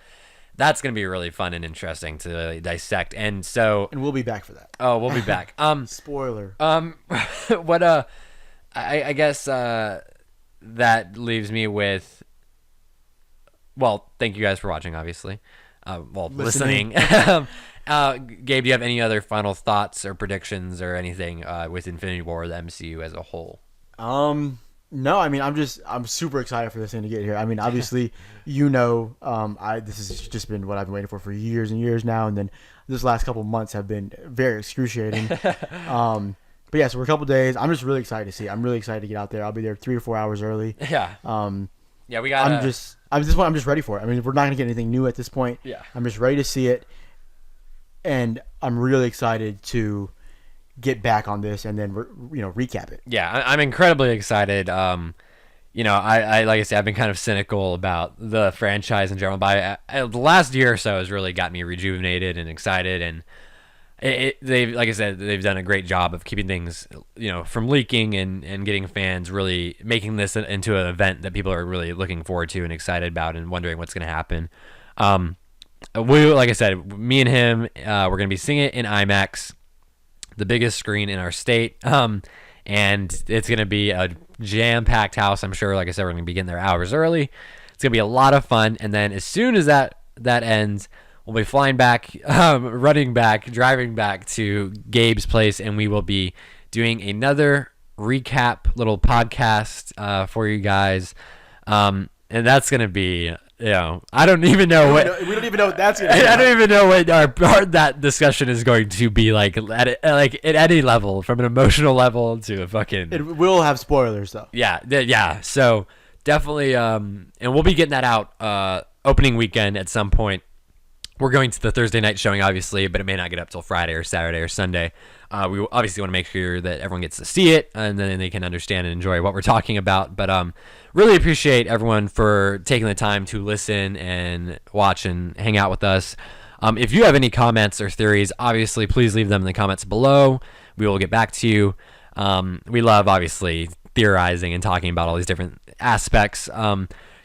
That's gonna be really fun and interesting to dissect. And so, And we'll be back for that. oh, we'll be back. Spoiler. What I guess that leaves me with. Well, thank you guys for watching, obviously. Listening. Gabe, do you have any other final thoughts or predictions or anything with Infinity War or the MCU as a whole? No, I mean I'm super excited for this thing to get here. I mean, obviously, this has just been what I've been waiting for years and years now, and then this last couple months have been very excruciating. But yeah, so we're a couple days. I'm just really excited to see it. I'm really excited to get out there. I'll be there 3 or 4 hours early. Yeah. Yeah, we got. I'm just ready for it. I mean, we're not gonna get anything new at this point. Yeah. I'm just ready to see it, and I'm really excited to get back on this and then recap it. Yeah, I'm incredibly excited. I like I said, I've been kind of cynical about the franchise in general, but the last year or so has really got me rejuvenated and excited, and they've, like I said, they've done a great job of keeping things, from leaking and getting fans really making this into an event that people are really looking forward to and excited about and wondering what's going to happen. Like I said, me and him, we're going to be seeing it in IMAX, the biggest screen in our state, and it's going to be a jam-packed house. I'm sure, like I said, we're going to be getting there hours early. It's going to be a lot of fun, and then as soon as that ends, we'll be flying back, driving back to Gabe's place, and we will be doing another recap little podcast for you guys. And that's going to be, I don't even know we don't even know what that's going to be. I don't even know what our part that discussion is going to be like at any level, from an emotional level to a fucking. It will have spoilers though. Yeah. So definitely, and we'll be getting that out opening weekend at some point. We're going to the Thursday night showing, obviously, but it may not get up till Friday or Saturday or Sunday. We obviously want to make sure that everyone gets to see it, and then they can understand and enjoy what we're talking about. But really appreciate everyone for taking the time to listen and watch and hang out with us. If you have any comments or theories, obviously, please leave them in the comments below. We will get back to you. We love, obviously, theorizing and talking about all these different aspects.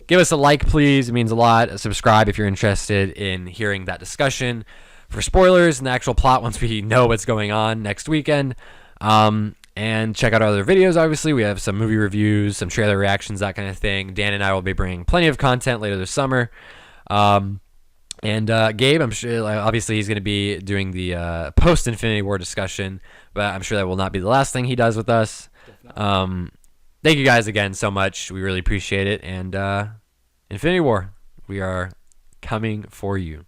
Give us a like, please. It means a lot. Subscribe if you're interested in hearing that discussion for spoilers and the actual plot once we know what's going on next weekend. And check out our other videos, obviously. We have some movie reviews, some trailer reactions, that kind of thing. Dan and I will be bringing plenty of content later this summer. And Gabe, I'm sure, obviously, he's going to be doing the post-Infinity War discussion, but I'm sure that will not be the last thing he does with us. Thank you guys again so much. We really appreciate it. And Infinity War, we are coming for you.